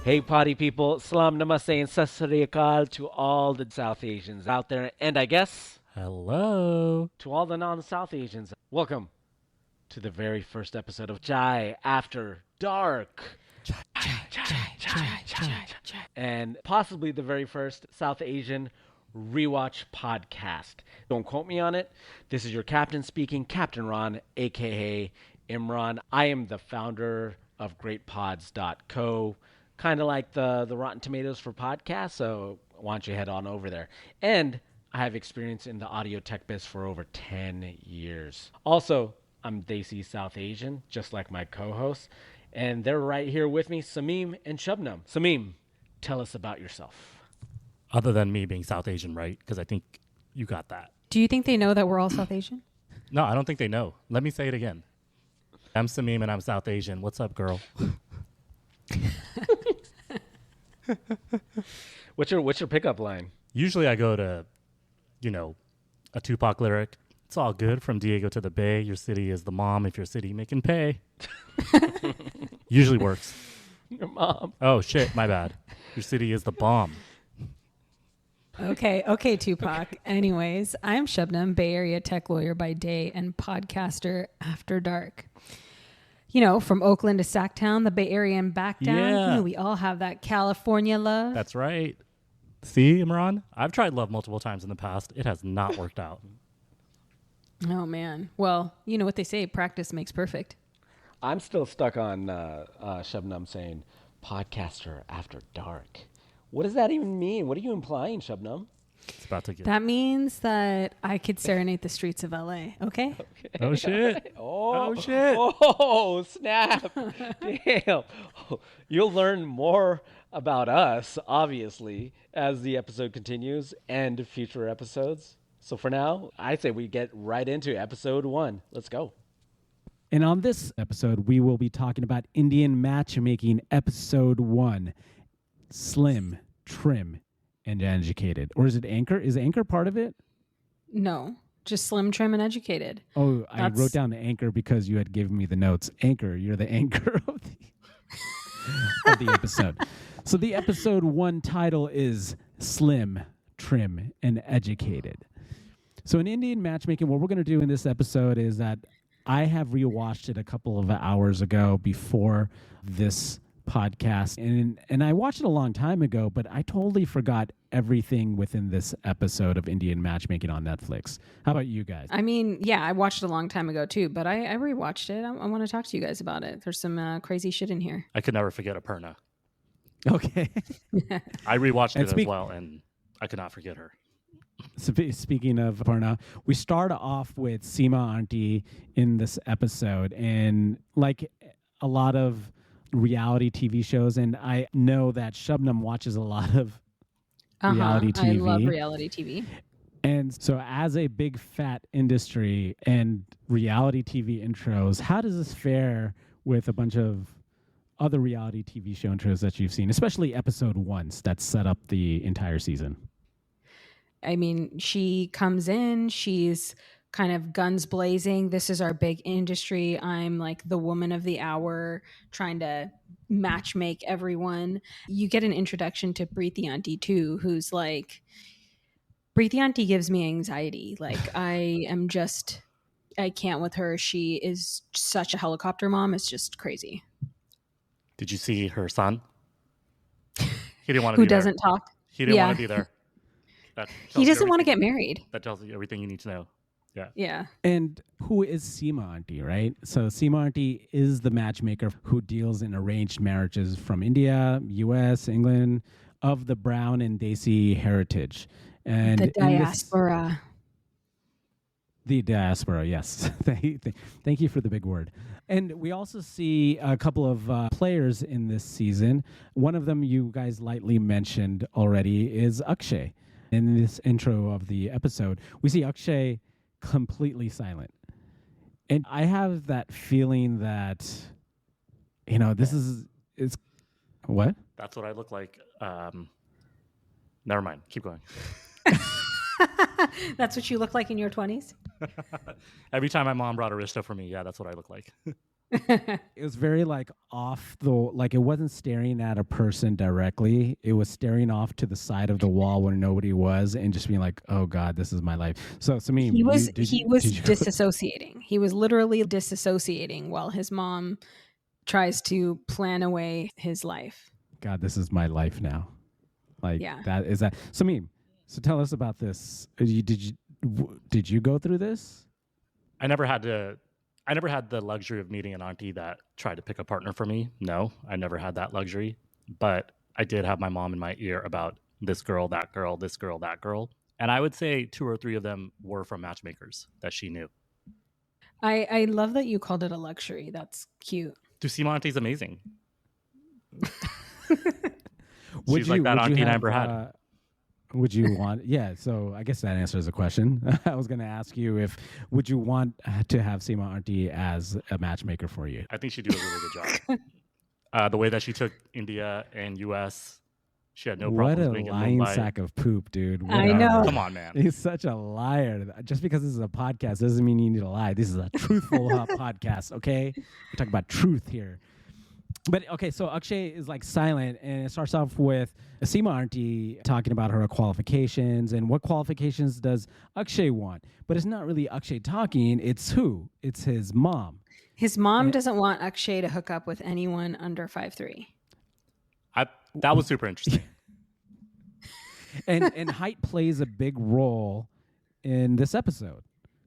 Hey, potty people, salam namaste and sat sri akal to all the South Asians out there, and I guess Hello. to all the non-South Asians. Welcome to the very first episode of Chai After Dark. And possibly the very first South Asian rewatch podcast. Don't quote me on it. This is your captain speaking, Captain Ron, aka Imran. I am the founder of greatpods.co, kind of like the Rotten Tomatoes for podcasts, so why don't you head on over there. And I have experience in the audio tech biz for over 10 years. Also, I'm Desi South Asian, just like my co-hosts, and they're right here with me, Sameem and Shubnam. Sameem, tell us about yourself. Other than me being South Asian, right? Because I think you got that. Do you think they know that we're all South Asian? No, I don't think they know. Let me say it again. I'm Sameem and I'm South Asian. What's up, girl? What's your pickup line? Usually I go to, a Tupac lyric. It's all good from Diego to the Bay. Your city is the mom if your city making pay. Usually works. Your mom. Oh, shit. My bad. Your city is the bomb. Okay, Tupac. Anyways, I'm Shubnam, Bay Area tech lawyer by day and podcaster after dark. You know, from Oakland to Sacktown, the Bay Area and back down. Yeah. You know, we all have that California love. That's right. See, Imran? I've tried love multiple times in the past. It has not worked out. Oh, man. Well, you know what they say, practice makes perfect. I'm still stuck on Shubnam saying podcaster after dark. What does that even mean? What are you implying, Shubnam? It's about to get... That means that I could serenade the streets of LA, okay? Oh, shit. Oh, shit. Oh, snap. Damn. Oh, you'll learn more about us, obviously, as the episode continues and future episodes. So for now, I say we get right into episode 1. Let's go. And on this episode, we will be talking about Indian matchmaking episode 1, Slim, Trim, and Educated. Or is it Anchor? Is Anchor part of it? No, just slim, trim, and educated. Oh, I wrote down the Anchor because you had given me the notes. Anchor, you're the anchor of the episode. So the episode 1 title is Slim, Trim, and Educated. So in Indian matchmaking, what we're going to do in this episode is that I have rewatched it a couple of hours ago before this podcast, and I watched it a long time ago, but I totally forgot everything within this episode of Indian matchmaking on Netflix. How about you guys? I mean, yeah, I watched it a long time ago too, but I rewatched it. I want to talk to you guys about it. There's some crazy shit in here. I could never forget Aparna. Okay. I rewatched it as well, and I could not forget her. Speaking of Aparna, we start off with Seema Auntie in this episode, and like a lot of reality TV shows, and I know that Shubnam watches a lot of reality TV. I love reality TV. And so as a big fat industry and reality TV intros, how does this fare with a bunch of other reality TV show intros that you've seen, especially episode 1 that set up the entire season? I mean, she comes in, she's kind of guns blazing. This is our big industry. I'm like the woman of the hour trying to match make everyone. You get an introduction to Preeti Auntie too, who's like, Preeti Auntie gives me anxiety. Like I can't with her. She is such a helicopter mom. It's just crazy. Did you see her son? He didn't want to Who be there. doesn't talk? He didn't want to be there. He doesn't want to get married. That tells you everything you need to know. Yeah. Yeah. And who is Seema Auntie, right? So Seema Auntie is the matchmaker who deals in arranged marriages from India, U.S., England, of the Brown and Desi heritage. And the diaspora. The diaspora, yes. Thank you for the big word. And we also see a couple of players in this season. One of them you guys lightly mentioned already is Akshay. In this intro of the episode, we see Akshay completely silent. And I have that feeling that, this is what? That's what I look like. Never mind. Keep going. That's what you look like in your 20s? Every time my mom brought Aristo for me, yeah, that's what I look like. It was very like off the, like it wasn't staring at a person directly. It was staring off to the side of the wall where nobody was and just being like, oh God, this is my life. So Sameem, He was did you disassociating. He was literally disassociating while his mom tries to plan away his life. God, this is my life now. Like Yeah. that is that. Sameem, so tell us about this. Did you go through this? I never had the luxury of meeting an auntie that tried to pick a partner for me. No, I never had that luxury. But I did have my mom in my ear about this girl, that girl, this girl, that girl. And I would say 2 or 3 of them were from matchmakers that she knew. I love that you called it a luxury. That's cute. Tusima auntie's amazing. Would She's like that auntie I never had. Would you want? Yeah. So I guess that answers the question. I was going to ask you would you want to have Seema Auntie as a matchmaker for you? I think she'd do a really good job. The way that she took India and U.S., she had no What problems a being in lying Mumbai. sack of poop, dude. I know. Come on, man. He's such a liar. Just because this is a podcast doesn't mean you need to lie. This is a truthful podcast, okay? We're talking about truth here. But okay, so Akshay is like silent, and it starts off with Seema Auntie talking about her qualifications and what qualifications does Akshay want. But it's not really Akshay talking. It's who? It's his mom. His mom doesn't want Akshay to hook up with anyone under 5'3". That was super interesting. And height plays a big role in this episode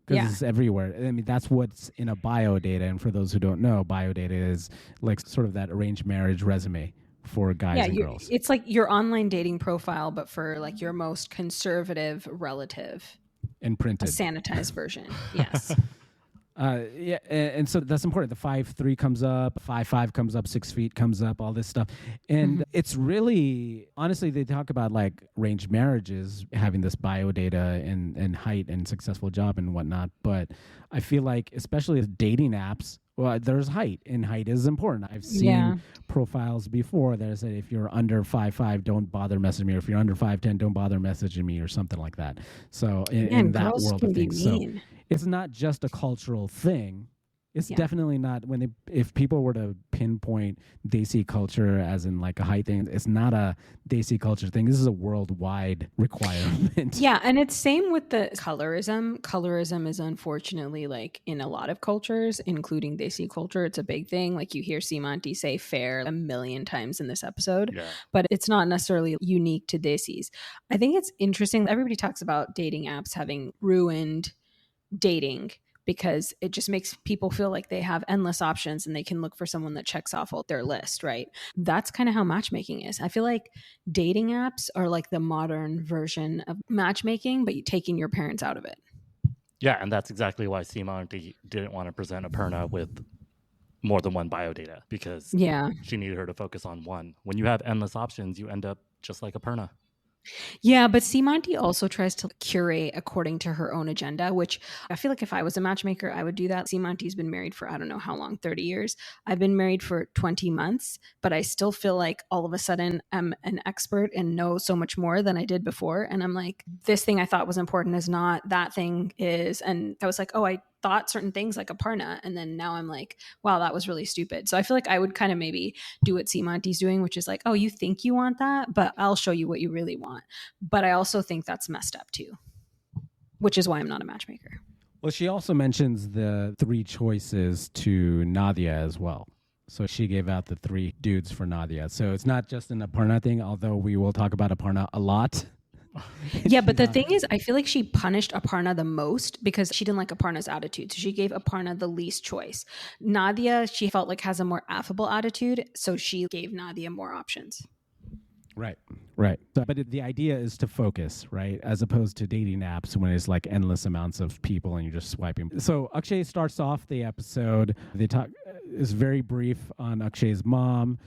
because it's everywhere. I mean, that's what's in a bio data. And for those who don't know, bio data is like sort of that arranged marriage resume for guys and girls. It's like your online dating profile, but for like your most conservative relative. And printed. A sanitized version. Yes. Yeah, and so that's important. The 5'3" comes up, 5'5" comes up, 6 feet comes up, all this stuff. And it's really, honestly, they talk about like arranged marriages, having this bio data and height and successful job and whatnot. But I feel like, especially with dating apps, well, there's height, and height is important. I've seen profiles before that said if you're under 5'5", don't bother messaging me, or if you're under 5'10", don't bother messaging me, or something like that. So in that world of things, so it's not just a cultural thing. It's definitely not if people were to pinpoint Desi culture as in like a height thing, it's not a Desi culture thing. This is a worldwide requirement. Yeah, and it's same with the colorism. Colorism is unfortunately like in a lot of cultures, including Desi culture. It's a big thing. Like you hear Seema Auntie say fair 1 million times in this episode, but it's not necessarily unique to Desis. I think it's interesting. Everybody talks about dating apps having ruined dating because it just makes people feel like they have endless options and they can look for someone that checks off their list, right? That's kind of how matchmaking is. I feel like dating apps are like the modern version of matchmaking, but you're taking your parents out of it. Yeah, and that's exactly why Seema Auntie didn't want to present Aparna with more than one bio data, because she needed her to focus on one. When you have endless options, you end up just like Aparna. Yeah, but Seema Auntie also tries to curate according to her own agenda, which I feel like if I was a matchmaker, I would do that. Seema Auntie's been married for, I don't know how long, 30 years. I've been married for 20 months, but I still feel like all of a sudden I'm an expert and know so much more than I did before. And I'm like, this thing I thought was important is not, that thing is. And I was like, oh, I thought certain things like Aparna, and then now I'm like, wow, that was really stupid. So I feel like I would kind of maybe do what Seema Auntie's doing, which is like, oh, you think you want that, but I'll show you what you really want. But I also think that's messed up too, which is why I'm not a matchmaker. Well, she also mentions the 3 choices to Nadia as well. So she gave out the 3 dudes for Nadia. So it's not just an Aparna thing, although we will talk about Aparna a lot. Yeah, but the thing is, I feel like she punished Aparna the most because she didn't like Aparna's attitude. So she gave Aparna the least choice. Nadia, she felt like has a more affable attitude. So she gave Nadia more options. Right. So, but the idea is to focus, right? As opposed to dating apps when it's like endless amounts of people and you're just swiping. So Akshay starts off the episode. They talk is very brief on Akshay's mom.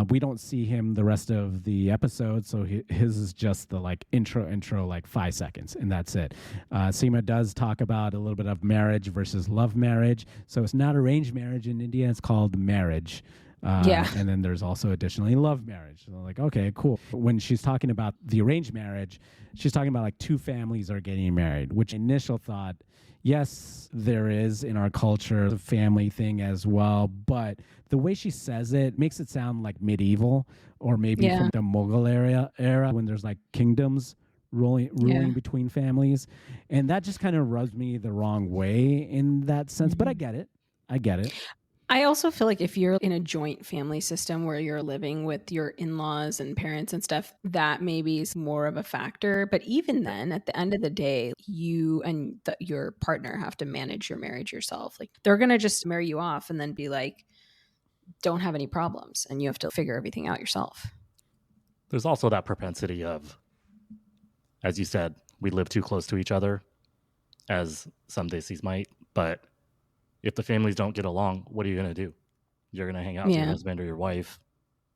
We don't see him the rest of the episode, so his is just the like intro, like 5 seconds, and that's it. Seema does talk about a little bit of marriage versus love marriage. So it's not arranged marriage in India; it's called marriage. And then there's also additionally love marriage. So like, okay, cool. When she's talking about the arranged marriage, she's talking about like 2 families are getting married, which initial thought, yes, there is in our culture the family thing as well, but the way she says it makes it sound like medieval or maybe Yeah. from the Mughal era when there's like kingdoms ruling between families. And that just kind of rubs me the wrong way in that sense. But I get it. I also feel like if you're in a joint family system where you're living with your in-laws and parents and stuff, that maybe is more of a factor. But even then, at the end of the day, you and your partner have to manage your marriage yourself. Like they're going to just marry you off and then be like, don't have any problems. And you have to figure everything out yourself. There's also that propensity of, as you said, we live too close to each other, as some Desis might, but if the families don't get along, what are you going to do? You're going to hang out with your husband or your wife,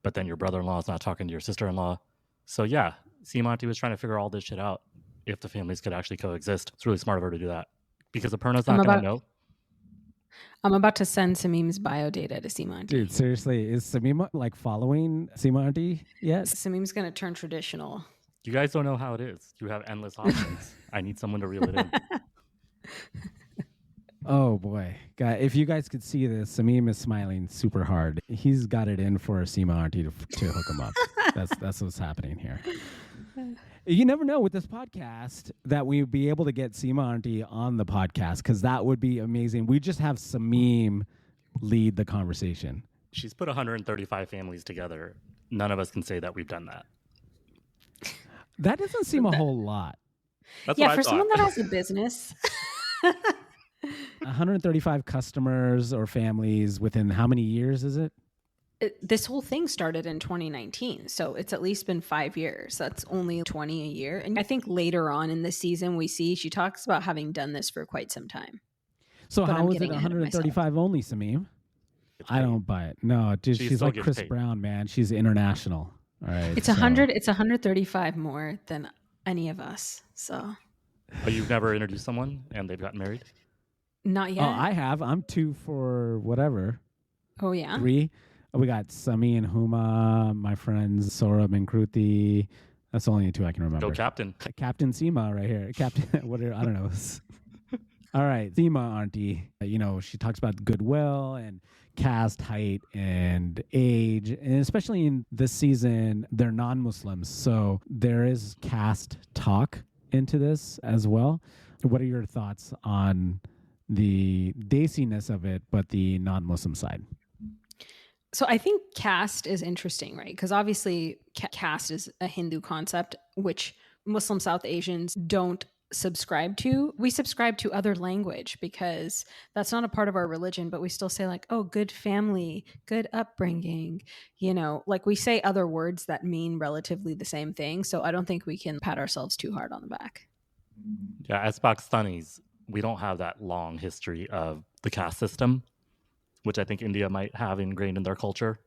but then your brother-in-law is not talking to your sister-in-law. So yeah, Seamonty was trying to figure all this shit out if the families could actually coexist. It's really smart of her to do that because Aparna's not going to know. I'm about to send Samim's bio data to Seamonty. Dude, seriously, is Samim like following Seamonty yet? Samim's going to turn traditional. You guys don't know how it is. You have endless options. I need someone to reel it in. Oh boy, if you guys could see this, Samim is smiling super hard. He's got it in for Seema Auntie to hook him up. That's what's happening here. You never know with this podcast that we'd be able to get Seema Auntie on the podcast because that would be amazing. We just have Samim lead the conversation. She's put 135 families together. None of us can say that we've done that. That doesn't seem a whole lot. That's what I for thought. someone that has a business. 135 customers or families within how many years is it? This whole thing started in 2019, so it's at least been 5 years. That's only 20 a year. And I think later on in the season, we see she talks about having done this for quite some time. So how is it 135 only, Samim? I don't buy it. No, dude, she's like Chris Brown, man. She's international. All right. It's 100. It's 135 more than any of us. So. Oh, you've never introduced someone and they've gotten married? Not yet. Oh, I have. I'm 2 for whatever. Oh, yeah? 3. We got Sami and Huma, my friends Saurabh and Kruti. That's the only 2 I can remember. Go Captain. Captain Seema right here. Captain, I don't know. All right, Seema Auntie. She talks about goodwill and caste, height, and age. And especially in this season, they're non-Muslims. So there is caste talk into this as well. What are your thoughts on the desiness of it, but the non-Muslim side? So I think caste is interesting, right? Because obviously caste is a Hindu concept, which Muslim South Asians don't subscribe to. We subscribe to other language because that's not a part of our religion, but we still say like, oh, good family, good upbringing, like we say other words that mean relatively the same thing. So I don't think we can pat ourselves too hard on the back. Yeah, as Pakistanis, we don't have that long history of the caste system, which I think India might have ingrained in their culture.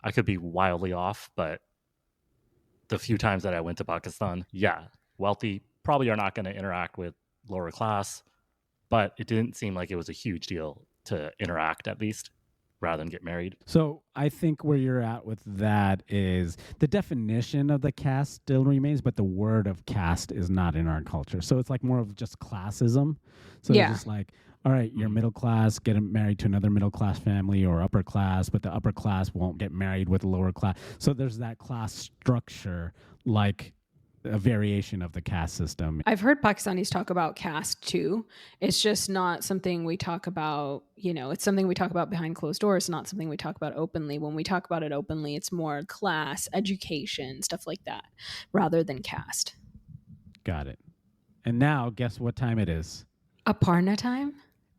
I could be wildly off, but the few times that I went to Pakistan, wealthy probably are not going to interact with lower class, but it didn't seem like it was a huge deal to interact, at least, rather than get married. So I think where you're at with that is the definition of the caste still remains, but the word of caste is not in our culture. So it's like more of just classism. So it's just like, all right, you're middle class, get married to another middle class family or upper class, but the upper class won't get married with the lower class. So there's that class structure, like a variation of the caste system. I've heard Pakistanis talk about caste too. It's just not something we talk about, it's something we talk about behind closed doors, not something we talk about openly. When we talk about it openly, it's more class, education, stuff like that, rather than caste. Got it. And now, guess what time it is? Aparna time?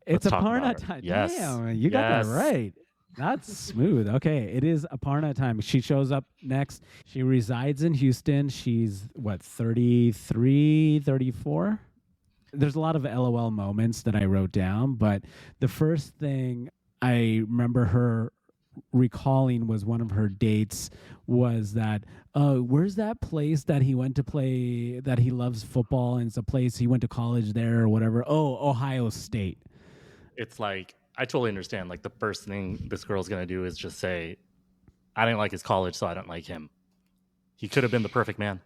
It's Aparna time. Yes. Damn, you got that right. That's smooth. Okay, it is Aparna time. She shows up next. She resides in Houston. She's, 33, 34? There's a lot of LOL moments that I wrote down, but the first thing I remember her recalling was one of her dates was that, where's that place that he went to play, that he loves football, and it's a place he went to college there or whatever? Oh, Ohio State. It's like, I totally understand. Like, the first thing this girl's going to do is just say, I didn't like his college, so I don't like him. He could have been the perfect man.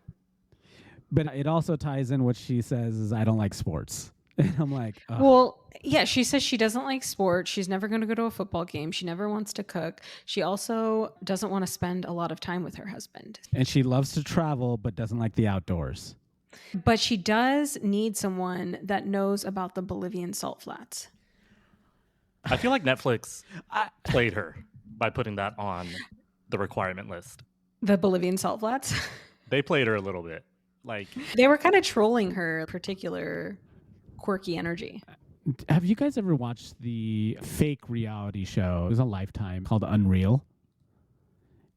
But it also ties in what she says is, I don't like sports. And I'm like, ugh. Well, yeah, she says she doesn't like sports. She's never going to go to a football game. She never wants to cook. She also doesn't want to spend a lot of time with her husband. And she loves to travel, but doesn't like the outdoors. But she does need someone that knows about the Bolivian salt flats. I feel like Netflix played her by putting that on the requirement list. The Bolivian salt flats? They played her a little bit. Like, they were kind of trolling her particular quirky energy. Have you guys ever watched the fake reality show? It was a Lifetime called Unreal.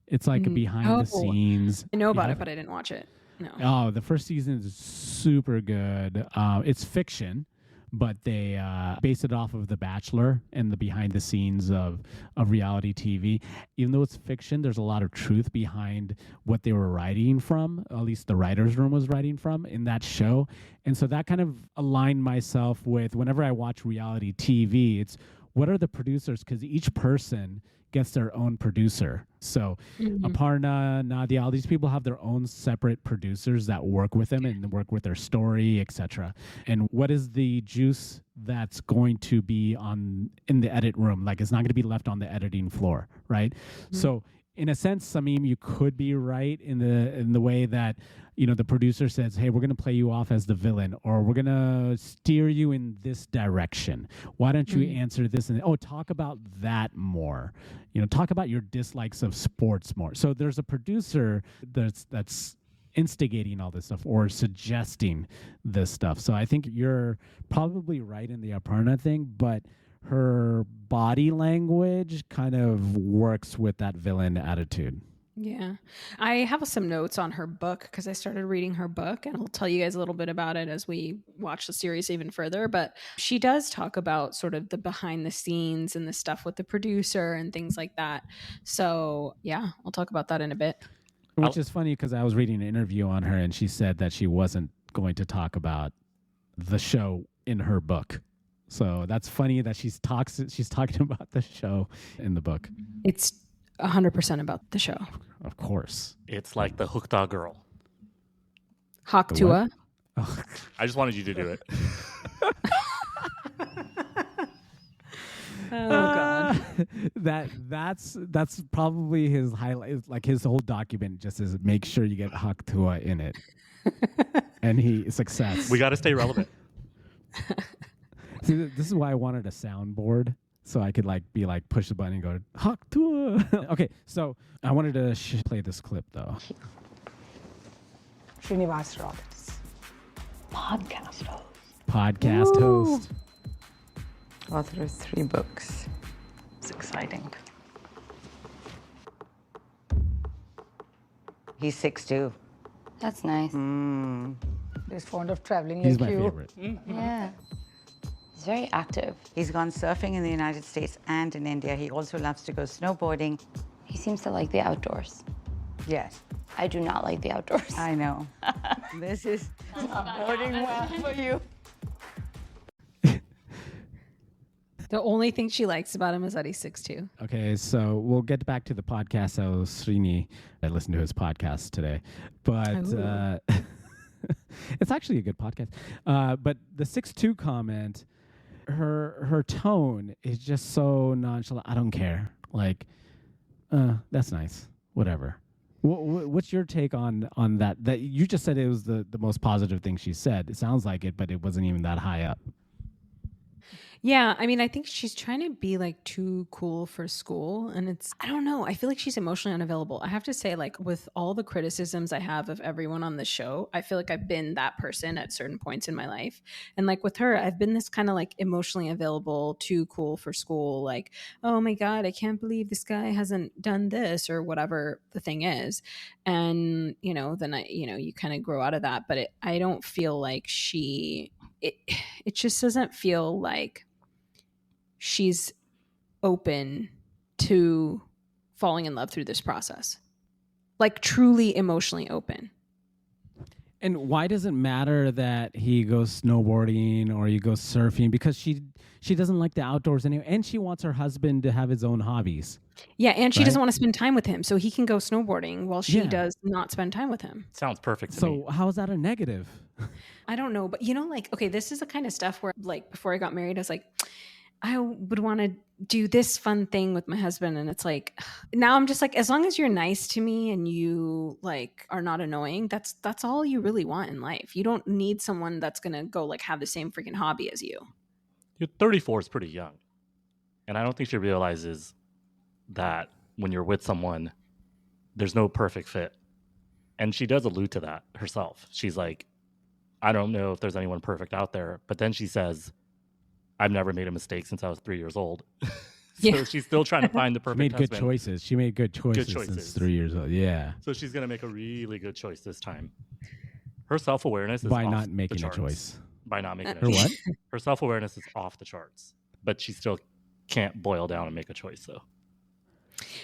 It's like a behind the scenes. I know about it, but I didn't watch it. No. Oh, the first season is super good. It's fiction, but they base it off of The Bachelor and the behind the scenes of reality TV. Even though it's fiction, there's a lot of truth behind what they were writing from, at least the writer's room was writing from in that show. And so that kind of aligned myself with whenever I watch reality TV, it's what are the producers? Because each person gets their own producer. So Aparna, Nadia, all these people have their own separate producers that work with them and work with their story, etc. And what is the juice that's going to be in the edit room? Like it's not going to be left on the editing floor, right? So in a sense, Samim, you could be right in the way that, you know, the producer says, hey, we're going to play you off as the villain, or we're going to steer you in this direction. Why don't you answer this? And talk about that more. You know, talk about your dislikes of sports more. So there's a producer that's instigating all this stuff or suggesting this stuff. So I think you're probably right in the Aparna thing, but her body language kind of works with that villain attitude. Yeah. I have some notes on her book because I started reading her book, and I'll tell you guys a little bit about it as we watch the series even further. But she does talk about sort of the behind the scenes and the stuff with the producer and things like that. So yeah, I'll talk about that in a bit. Which is funny because I was reading an interview on her and she said that she wasn't going to talk about the show in her book. So that's funny that she's talking about the show in the book. It's 100% about the show. Of course. it's like the Hukta girl. Haktua. I just wanted you to do it. Oh god. That's probably his highlight. Like his whole document just is make sure you get Haktua in it. And success. We got to stay relevant. See, this is why I wanted a soundboard so I could push the button and go Haktua. Okay, so I wanted to play this clip though. Srinivas Roberts, podcast host. Podcast host. Author of 3 books. It's exciting. He's 6'2". That's nice. He's fond of traveling He's like my you. favorite. Yeah. He's very active. He's gone surfing in the United States and in India. He also loves to go snowboarding. He seems to like the outdoors. Yes, I do not like the outdoors. I know. This is boding well for you. The only thing she likes about him is that he's 6'2". Okay, so we'll get back to the podcast. So Srini, I listened to his podcast today, but it's actually a good podcast. But the 6'2" comment, her tone is just so nonchalant. I don't care. Like, that's nice. Whatever. What's your take on that? That you just said it was the most positive thing she said. It sounds like it, but it wasn't even that high up. Yeah, I mean, I think she's trying to be like too cool for school. And I don't know. I feel like she's emotionally unavailable. I have to say, like, with all the criticisms I have of everyone on the show, I feel like I've been that person at certain points in my life. And like with her, I've been this kind of like emotionally available, too cool for school. Like, oh my God, I can't believe this guy hasn't done this or whatever the thing is. And, then you kind of grow out of that. But I don't feel like it just doesn't feel like she's open to falling in love through this process, like truly emotionally open. And why does it matter that he goes snowboarding or he goes surfing? Because she doesn't like the outdoors anyway, and she wants her husband to have his own hobbies. Yeah, and she Right? doesn't want to spend time with him, so he can go snowboarding while she Yeah. does not spend time with him. Sounds perfect to me. So how is that a negative? I don't know, but you know, like, okay, this is the kind of stuff where, like, before I got married, I was like, I would want to do this fun thing with my husband, and it's like, now I'm just like, as long as you're nice to me and you like are not annoying, that's all you really want in life. You don't need someone that's gonna go like have the same freaking hobby as you. You're 34 is pretty young. And I don't think she realizes that when you're with someone, there's no perfect fit. And she does allude to that herself. She's like, I don't know if there's anyone perfect out there. But then she says, I've never made a mistake since I was 3 years old. So Yeah. she's still trying to find the perfect Made good husband. choices. She made good choices since choices. 3 years old. Yeah. So she's going to make a really good choice this time. Her self-awareness is By off not the making a charts. choice. By not making a Her choice. what? Her self-awareness is off the charts. But she still can't boil down and make a choice, though.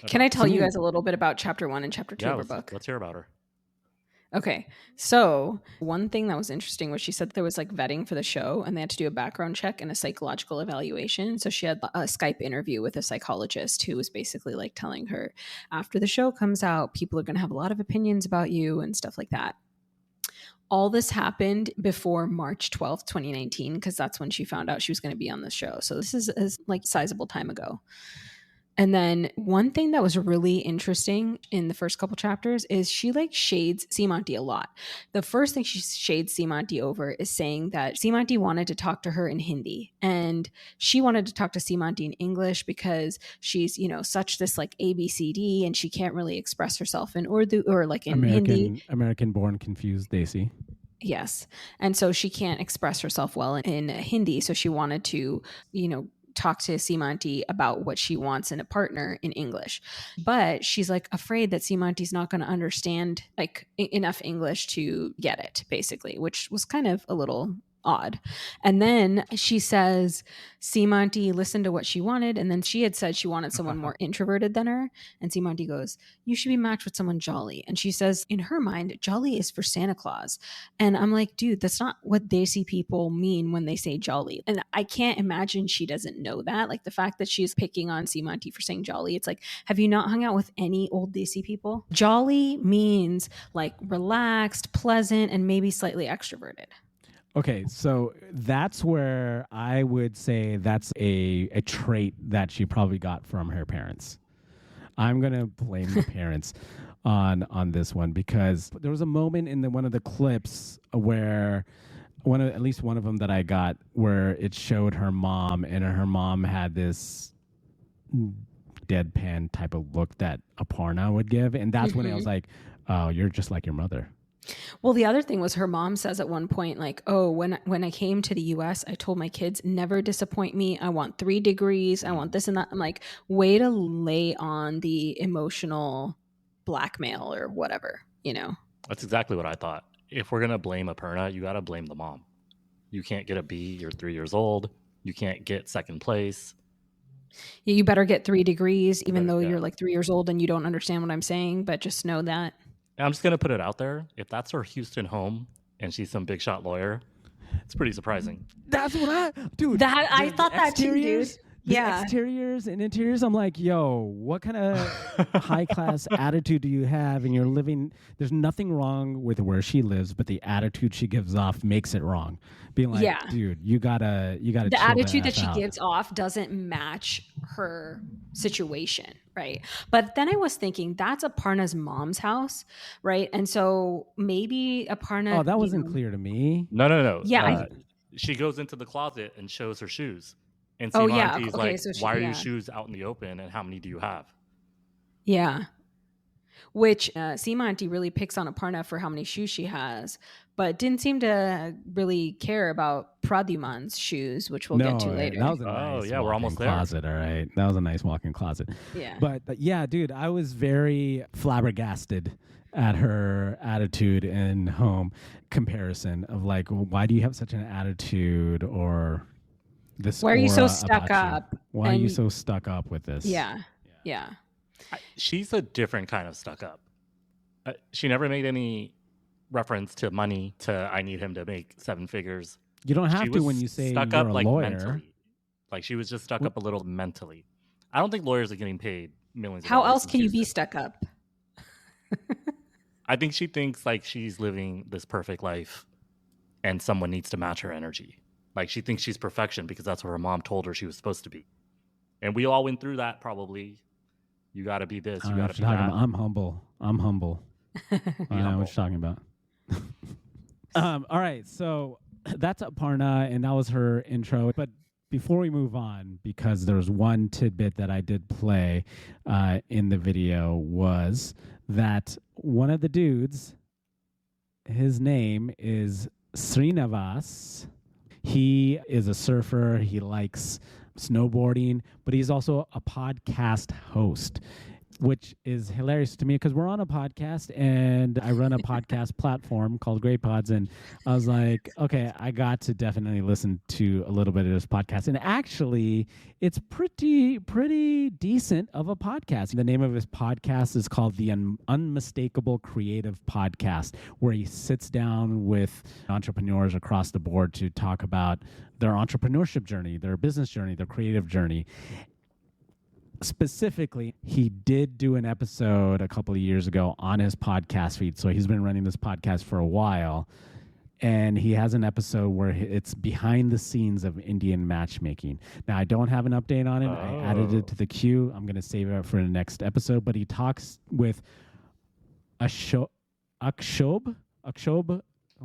Can I tell you guys a little bit about chapter 1 and chapter 2 Yeah, of her book? let's hear about her. Okay. So one thing that was interesting was she said there was like vetting for the show and they had to do a background check and a psychological evaluation. So she had a Skype interview with a psychologist who was basically like telling her, after the show comes out, people are going to have a lot of opinions about you and stuff like that. All this happened before March 12th, 2019, because that's when she found out she was going to be on the show. So this is like sizable time ago. And then one thing that was really interesting in the first couple chapters is she like shades Seamonty a lot. The first thing she shades Seamonty over is saying that Seamonty wanted to talk to her in Hindi and she wanted to talk to Seamonty in English because she's, you know, such this like ABCD and she can't really express herself in Urdu or like in Hindi. American born confused Daisy. Yes. And so she can't express herself well in Hindi. So she wanted to, you know, talk to Seamonty about what she wants in a partner in English. But she's like afraid that Seamonty's not going to understand like enough English to get it, basically, which was kind of a little odd. And then she says Seamonty listened to what she wanted, and then she had said she wanted someone more introverted than her, and Seamonty goes, you should be matched with someone jolly. And she says in her mind, jolly is for Santa Claus. And I'm like, dude, that's not what Desi people mean when they say jolly. And I can't imagine she doesn't know that. Like the fact that she's picking on Seamonty for saying jolly, it's like, have you not hung out with any old Desi people? Jolly means like relaxed, pleasant, and maybe slightly extroverted. Okay, so that's where I would say that's a trait that she probably got from her parents. I'm gonna blame the parents on this one because there was a moment in one of the clips where at least one of them that I got where it showed her mom and her mom had this deadpan type of look that Aparna would give, and that's when I was like, "Oh, you're just like your mother." Well, the other thing was her mom says at one point, like, oh, when I came to the US, I told my kids, never disappoint me. I want 3 degrees. I want this and that. I'm like, way to lay on the emotional blackmail or whatever, you know? That's exactly what I thought. If we're going to blame Aparna, you got to blame the mom. You can't get a B. You're 3 years old. You can't get second place. You better get 3 degrees, even though you're like 3 years old and you don't understand what I'm saying, but just know that. I'm just going to put it out there. If that's her Houston home and she's some big shot lawyer, it's pretty surprising. That's what dude. I thought that too, dude. The exteriors and interiors, I'm like, yo, what kind of high class attitude do you have? And you're living, there's nothing wrong with where she lives, but the attitude she gives off makes it wrong. Being like, dude, you gotta the attitude that she gives off doesn't match her situation, right? But then I was thinking that's Aparna's mom's house, right? And so maybe Aparna. Oh, that wasn't clear to me. No. Yeah, she goes into the closet and shows her shoes. And oh, Seamonty's okay, like, so why are your shoes out in the open and how many do you have? Yeah. Which Seamonty really picks on Aparna for how many shoes she has, but didn't seem to really care about Pradyuman's shoes, which we'll get to later. That was a nice we're almost there. Closet, all right. That was a nice walk-in closet. Yeah. But yeah, dude, I was very flabbergasted at her attitude and home comparison of like, why do you have such an attitude or this? Why are you so stuck up? Why are you so stuck up with this? Yeah. She's a different kind of stuck up. She never made any reference to money to I need him to make 7 figures. You don't She have to was when you say stuck you're up a like lawyer. mentally. Like she was just stuck up a little mentally. I don't think lawyers are getting paid millions of How dollars else in can you be Houston. stuck up? I think she thinks like she's living this perfect life and someone needs to match her energy. Like she thinks she's perfection because that's what her mom told her she was supposed to be. And we all went through that probably. You got to be this, you got to be that. I'm humble. I know what you're talking about. All right, so that's Aparna, and that was her intro. But before we move on, because there was one tidbit that I did play in the video, was that one of the dudes, his name is Srinivas. He is a surfer. He likes snowboarding, but he's also a podcast host, which is hilarious to me because we're on a podcast and I run a podcast platform called Great Pods. And I was like, okay, I got to definitely listen to a little bit of this podcast. And actually, it's pretty decent of a podcast. The name of his podcast is called The Unmistakable Creative Podcast, where he sits down with entrepreneurs across the board to talk about their entrepreneurship journey, their business journey, their creative journey. Specifically, he did do an episode a couple of years ago on his podcast feed. So he's been running this podcast for a while. And he has an episode where it's behind the scenes of Indian matchmaking. Now, I don't have an update on it. I added it to the queue. I'm going to save it for the next episode. But he talks with Akshob. Oh,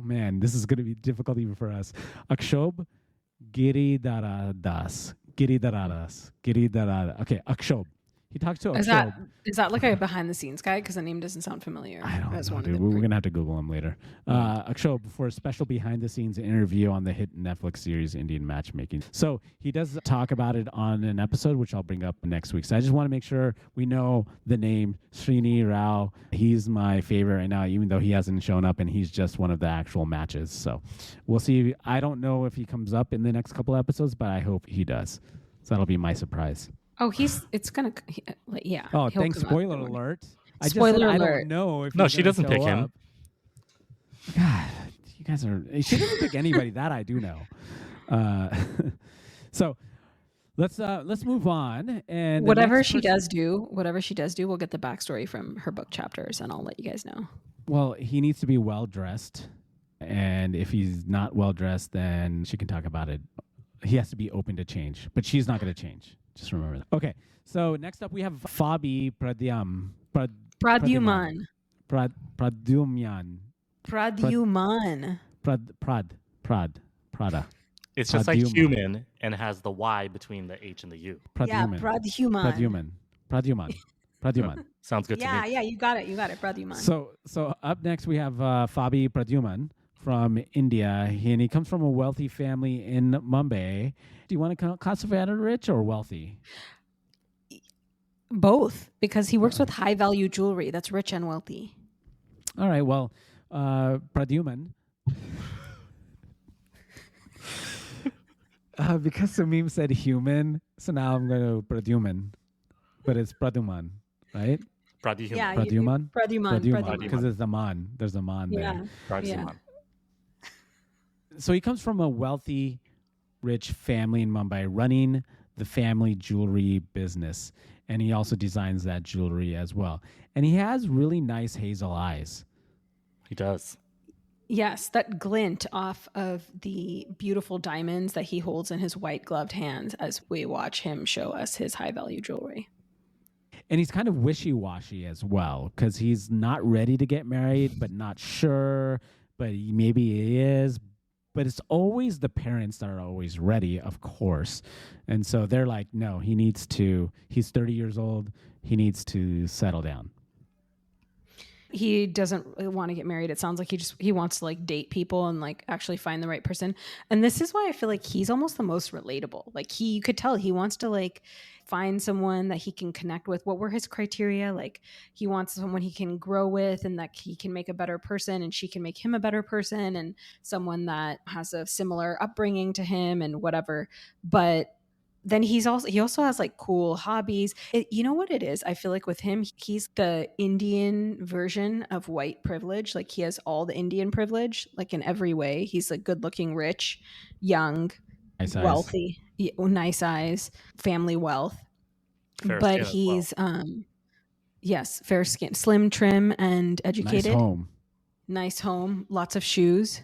man, this is going to be difficult even for us. Akshob Giridharadas. Okay, Akshob. He talks to Akshob. Is that like a behind the scenes guy? Because the name doesn't sound familiar. I don't know, dude. We're going to have to Google him later. Akshob for a special behind the scenes interview on the hit Netflix series Indian Matchmaking. So he does talk about it on an episode, which I'll bring up next week. So I just want to make sure we know the name Srini Rao. He's my favorite right now, even though he hasn't shown up and he's just one of the actual matches. So we'll see. I don't know if he comes up in the next couple episodes, but I hope he does. So that'll be my surprise. Oh, yeah. Oh, thanks. Spoiler alert. Spoiler I alert. don't know if No, she doesn't pick him. God, you guys are. She doesn't pick anybody. That I do know. So let's move on. And whatever she does do, we'll get the backstory from her book chapters, and I'll let you guys know. Well, he needs to be well dressed, and if he's not well dressed, then she can talk about it. He has to be open to change, but she's not going to change. Just remember that. Okay, so next up we have Fabi Pradyuman. Pradyuman. Prada. It's just like human and has the Y between the H and the U. Pradyuman. Sounds good to me. Yeah, you got it, Pradyuman. So up next we have Fabi Pradyuman from India, and he comes from a wealthy family in Mumbai. Do you want to classify it as rich or wealthy? Both, because he works with high value jewelry that's rich and wealthy. All right, well, Pradyuman. Because the meme said human, so now I'm going to Pradyuman. But it's Pradyuman, right? Pradyuman. Yeah, Pradyuman. Because there's a man. There's a man there. Pradyuman. So he comes from a wealthy, rich family in Mumbai running the family jewelry business. And he also designs that jewelry as well. And he has really nice hazel eyes. He does. Yes, that glint off of the beautiful diamonds that he holds in his white gloved hands as we watch him show us his high value jewelry. And he's kind of wishy-washy as well, because he's not ready to get married, but not sure, but maybe he is. But it's always the parents that are always ready, of course. And so they're like, no, he's 30 years old. He needs to settle down. He doesn't want to get married. It sounds like he wants to like date people and like actually find the right person. And this is why I feel like he's almost the most relatable. Like you could tell he wants to like find someone that he can connect with. What were his criteria? Like he wants someone he can grow with and that he can make a better person and she can make him a better person, and someone that has a similar upbringing to him and whatever. But then he also has like cool hobbies. You know what it is? I feel like with him, he's the Indian version of white privilege. Like he has all the Indian privilege, like in every way. He's like good looking, rich, young, Nice eyes. wealthy, nice eyes, family wealth. Fair But skin as well. he's yes, fair skin, slim, trim, and educated. Nice home. Nice home, lots of shoes,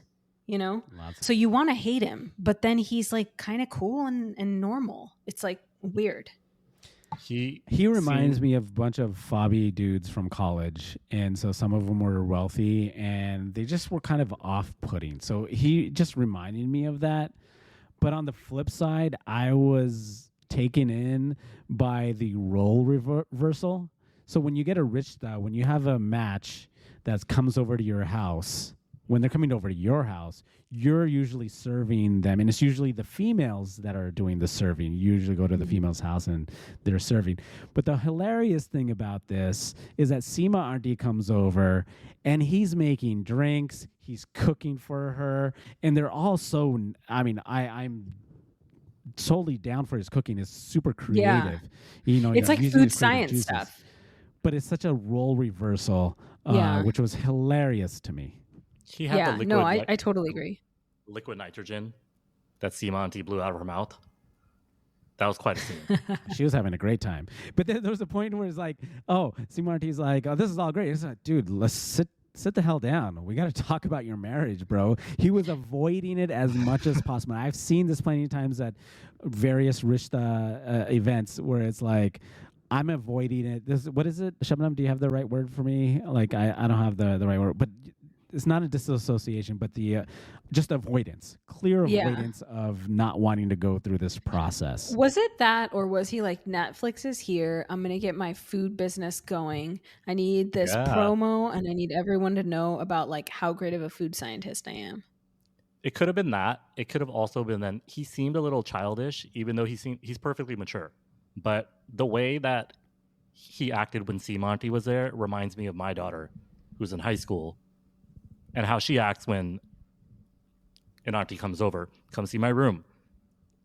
you know? Lots. So you want to hate him, but then he's like kind of cool and normal. It's like weird. He reminds me of a bunch of fobby dudes from college. And so some of them were wealthy and they just were kind of off-putting. So he just reminded me of that. But on the flip side, I was taken in by the role reversal. So when you get a rishta, when you have a match that comes over to your house, when they're coming over to your house, you're usually serving them. And it's usually the females that are doing the serving. You usually go to the female's house and they're serving. But the hilarious thing about this is that Seema Auntie comes over and he's making drinks. He's cooking for her. And they're all so, I mean, I'm totally down for his cooking. It's super creative. Yeah. You know, it's like using food his creative science juices. stuff. But it's such a role reversal, which was hilarious to me. He had the liquid. No, I totally agree. Liquid nitrogen that Seema Auntie blew out of her mouth. That was quite a scene. She was having a great time. But then there was a point where it's like, oh, Seema Auntie's like, oh, this is all great. It's like, dude, let's sit the hell down. We got to talk about your marriage, bro. He was avoiding it as much as possible. I've seen this plenty of times at various Rishta events where it's like, I'm avoiding it. What is it? Shabnam, do you have the right word for me? Like, I don't have the right word, but it's not a disassociation, but the just avoidance, clear avoidance of not wanting to go through this process. Was it that, or was he like, Netflix is here, I'm going to get my food business going. I need this promo and I need everyone to know about like how great of a food scientist I am. It could have been that. It could have also been then he seemed a little childish, even though he's perfectly mature. But the way that he acted when Seema Auntie was there reminds me of my daughter, who's in high school, and how she acts when an auntie comes over. Come see my room.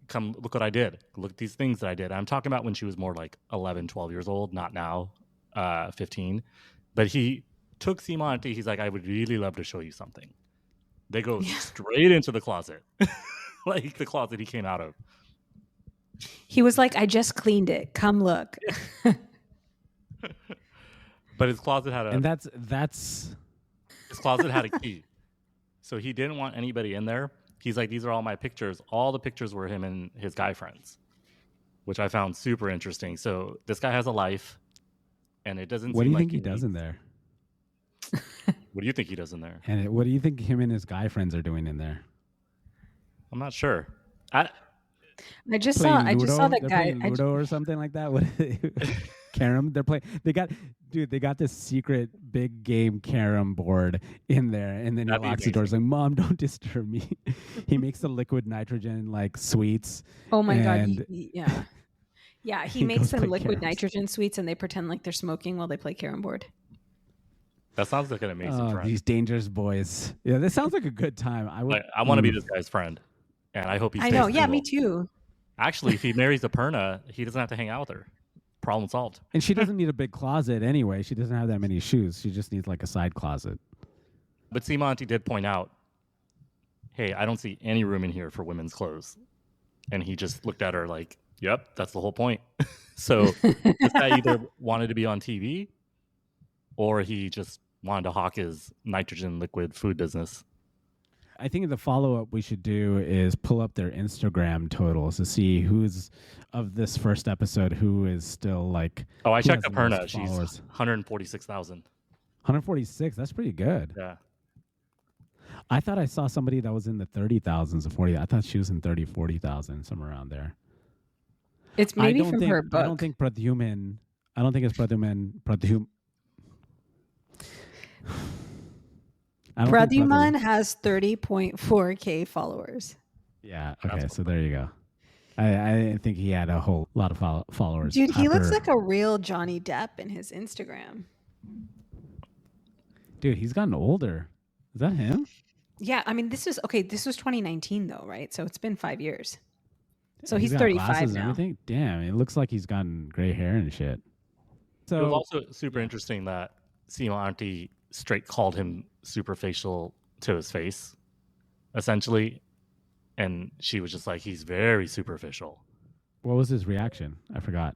Come look what I did. Look at these things that I did. I'm talking about when she was more like 11, 12 years old, not now, 15. But he took Seema Auntie. He's like, I would really love to show you something. They go straight into the closet, like the closet he came out of. He was like, I just cleaned it. Come look. But his closet had and that's his closet had a key. So he didn't want anybody in there. He's like, these are all my pictures. All the pictures were him and his guy friends, which I found super interesting. So this guy has a life, and it doesn't What do seem you like think he does in there? What do you think he does in there? And what do you think him and his guy friends are doing in there? I'm not sure. I just saw that They're guy. playing Ludo or something like that. What carom? They got this secret big game carom board in there, and then he locks the door. He's like, Mom, don't disturb me. He makes the liquid nitrogen like sweets. Oh my god! Yeah. He makes them liquid caroms. nitrogen sweets, and they pretend like they're smoking while they play carom board. That sounds like an amazing friend. These dangerous boys. Yeah, this sounds like a good time. I want to be this guy's friend, and I hope he stays single. Yeah, me too. Actually, if he marries Aparna, he doesn't have to hang out with her. Problem solved. And she doesn't need a big closet anyway. She doesn't have that many shoes. She just needs like a side closet. But Seema Auntie did point out, hey, I don't see any room in here for women's clothes. And he just looked at her like, yep, that's the whole point. So this guy either wanted to be on TV or he just wanted to hawk his nitrogen liquid food business. I think the follow-up we should do is pull up their Instagram totals to see who's of this first episode who is still like. Oh, I checked Aparna. She's 146,000. 146. That's pretty good. Yeah. I thought I saw somebody that was in the 30,000s or 40. I thought she was in 30, 40,000, somewhere around there. It's maybe from her book. I don't think Pradyuman. I don't think it's Pradyuman. Pradyuman has 30.4K followers. Yeah. Okay. So there you go. I didn't think he had a whole lot of followers. Dude, he looks like a real Johnny Depp in his Instagram. Dude, he's gotten older. Is that him? Yeah. I mean, this was 2019 though, right? So it's been 5 years. So He's he's got 35 glasses and now. everything. Damn, it looks like he's gotten gray hair and shit. It was So also super interesting that Seema Auntie straight called him superficial to his face, essentially. And she was just like, he's very superficial. what was his reaction? I forgot.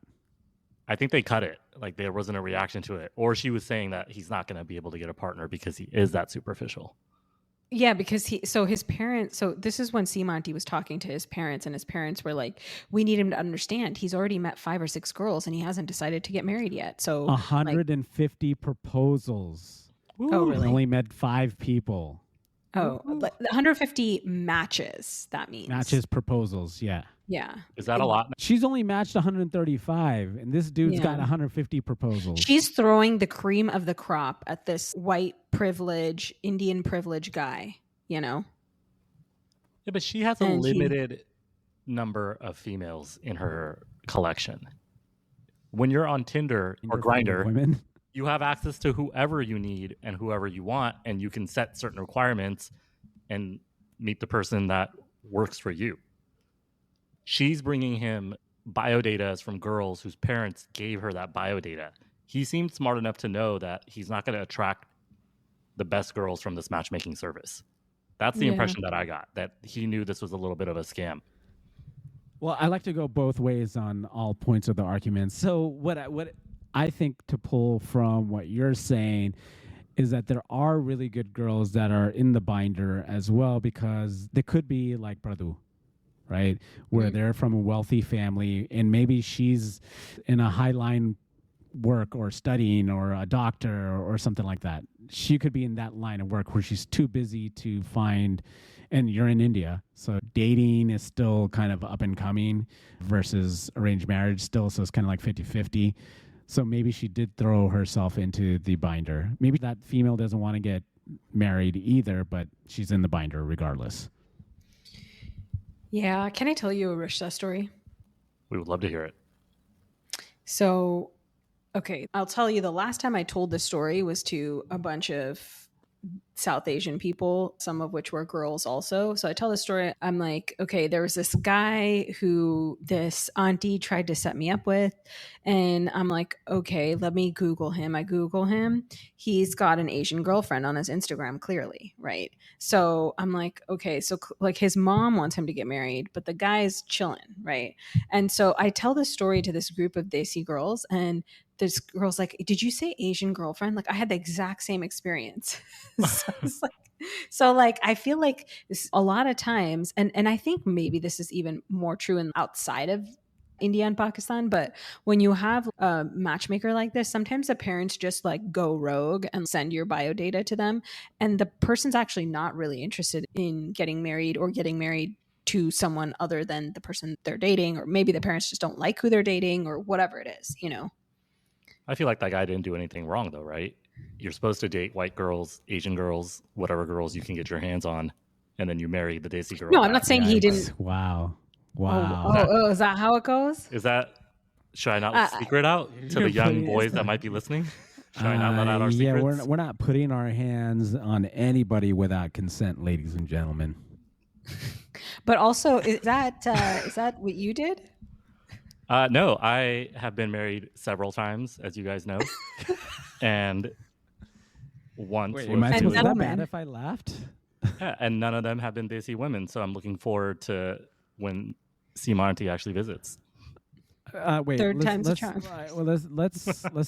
I think they cut it. Like there wasn't a reaction to it. Or she was saying that he's not going to be able to get a partner because he is that superficial. Yeah, because his parents, so this is when Seamonty was talking to his parents, and his parents were like, we need him to understand he's already met 5 or 6 girls and he hasn't decided to get married yet. So 150 proposals. Oh, really? Only met 5 people. Oh, 150 matches, that means. Matches, proposals, yeah. Yeah. Is that a lot? She's only matched 135, and this dude's got 150 proposals. She's throwing the cream of the crop at this white privilege, Indian privilege guy, you know? Yeah, but she has a limited number of females in her collection. When you're on Tinder or Grindr, women. you have access to whoever you need and whoever you want, and you can set certain requirements and meet the person that works for you. She's bringing him biodata from girls whose parents gave her that biodata. He seemed smart enough to know that he's not going to attract the best girls from this matchmaking service. That's the impression that I got, that he knew this was a little bit of a scam. Well, I like to go both ways on all points of the argument. So what I think to pull from what you're saying is that there are really good girls that are in the binder as well, because they could be like Pradu, right? Where they're from a wealthy family and maybe she's in a high line work or studying or a doctor or something like that. She could be in that line of work where she's too busy to find, and you're in India, so dating is still kind of up and coming versus arranged marriage still, so it's kind of like 50-50. So maybe she did throw herself into the binder. Maybe that female doesn't want to get married either, but she's in the binder regardless. Yeah. Can I tell you a Rishta story? We would love to hear it. So, okay, I'll tell you, the last time I told this story was to a bunch of South Asian people, some of which were girls also. So I tell the story. I'm like, okay, there was this guy who this auntie tried to set me up with. And I'm like, okay, let me Google him. I Google him. He's got an Asian girlfriend on his Instagram, clearly, right? So I'm like, okay, so like his mom wants him to get married, but the guy's chilling, right? And so I tell this story to this group of Desi girls, and this girl's like, did you say Asian girlfriend? Like, I had the exact same experience. So I feel like this, a lot of times, and I think maybe this is even more true in outside of India and Pakistan, but when you have a matchmaker like this, sometimes the parents just like go rogue and send your bio data to them, and the person's actually not really interested in getting married or getting married to someone other than the person they're dating, or maybe the parents just don't like who they're dating or whatever it is, you know? I feel like that guy didn't do anything wrong, though, right? You're supposed to date white girls, Asian girls, whatever girls you can get your hands on, and then you marry the Desi girl. No, I'm not saying he didn't. Wow. Oh, is that how it goes? Is that? Should I not secret out to the young boys that might be listening? Should I not let out our secrets? Yeah, we're not putting our hands on anybody without consent, ladies and gentlemen. But also, is that what you did? No, I have been married several times, as you guys know, and once. Wait, am I supposed to bad if I laughed? Yeah, and none of them have been Desi women, so I'm looking forward to when Seamonty actually visits. Wait, third time's a charm. Well, let's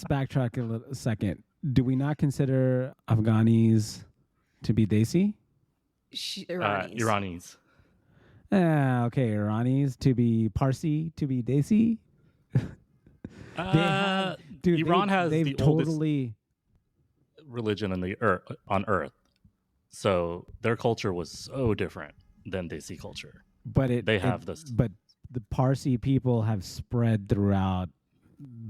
backtrack a second. Do we not consider Afghanis to be Desi? Iranis. Okay, Iranis to be Parsi, to be Desi. Iran has the oldest religion on earth, so their culture was so different than Desi culture. But But the Parsi people have spread throughout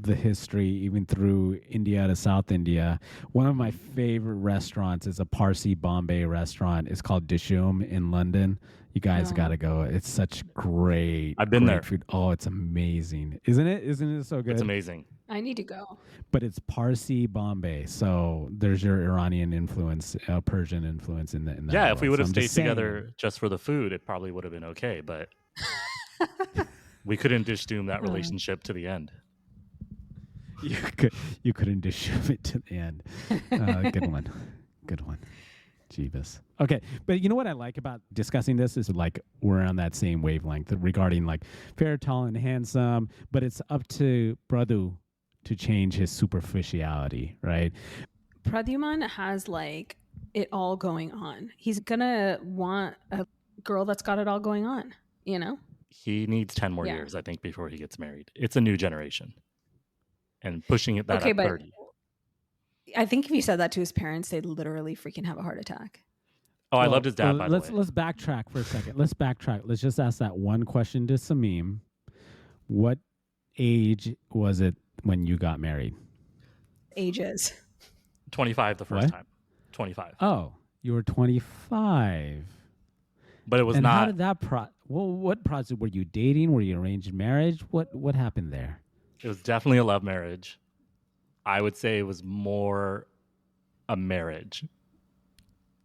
the history, even through India to South India. One of my favorite restaurants is a Parsi Bombay restaurant. It's called Dishum in London. You guys got to go. It's such great. I've been there. Food. Oh, it's amazing, isn't it? Isn't it so good? It's amazing. I need to go. But it's Parsi Bombay, so there's your Iranian influence, Persian influence in that. Yeah, if we would have stayed together just for the food, it probably would have been okay. But We couldn't dish doom that relationship to the end. You couldn't dish it to the end. Good one. Good one. Jeebus. Okay, but you know what I like about discussing this is like we're on that same wavelength regarding like fair, tall, and handsome, but it's up to Pradhu to change his superficiality, right? Pradyuman has like it all going on. He's gonna want a girl that's got it all going on, you know? He needs 10 more years, I think, before he gets married. It's a new generation. And pushing it that at 30. I think if he said that to his parents, they'd literally freaking have a heart attack. Oh, I loved his dad, by the way. Let's backtrack for a second. Let's backtrack. Let's just ask that one question to Samim. What age was it when you got married? Ages. 25 the first time. 25. Oh, you were 25. But it was and not. How did that what process were you dating? Were you arranged marriage? What happened there? It was definitely a love marriage. I would say it was more a marriage.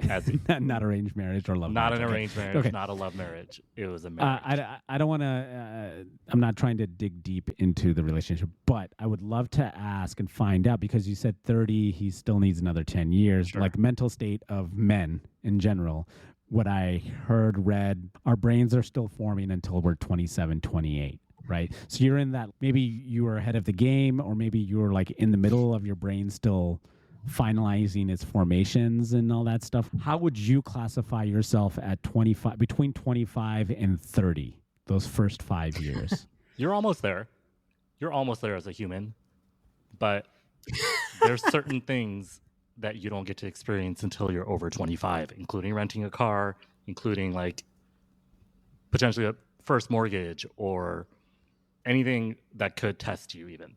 As not arranged marriage or love not marriage. An arranged marriage, not a love marriage. It was a marriage. I don't want to, I'm not trying to dig deep into the relationship, but I would love to ask and find out because you said 30, he still needs another 10 years. Sure. Like mental state of men in general. What I heard, read, our brains are still forming until we're 27, 28. Right. So you're in that, maybe you were ahead of the game, or maybe you were like in the middle of your brain still finalizing its formations and all that stuff. How would you classify yourself at 25, between 25 and 30, those first 5 years? You're almost there. You're almost there as a human. But there's certain things that you don't get to experience until you're over 25, including renting a car, including like potentially a first mortgage or anything that could test you even.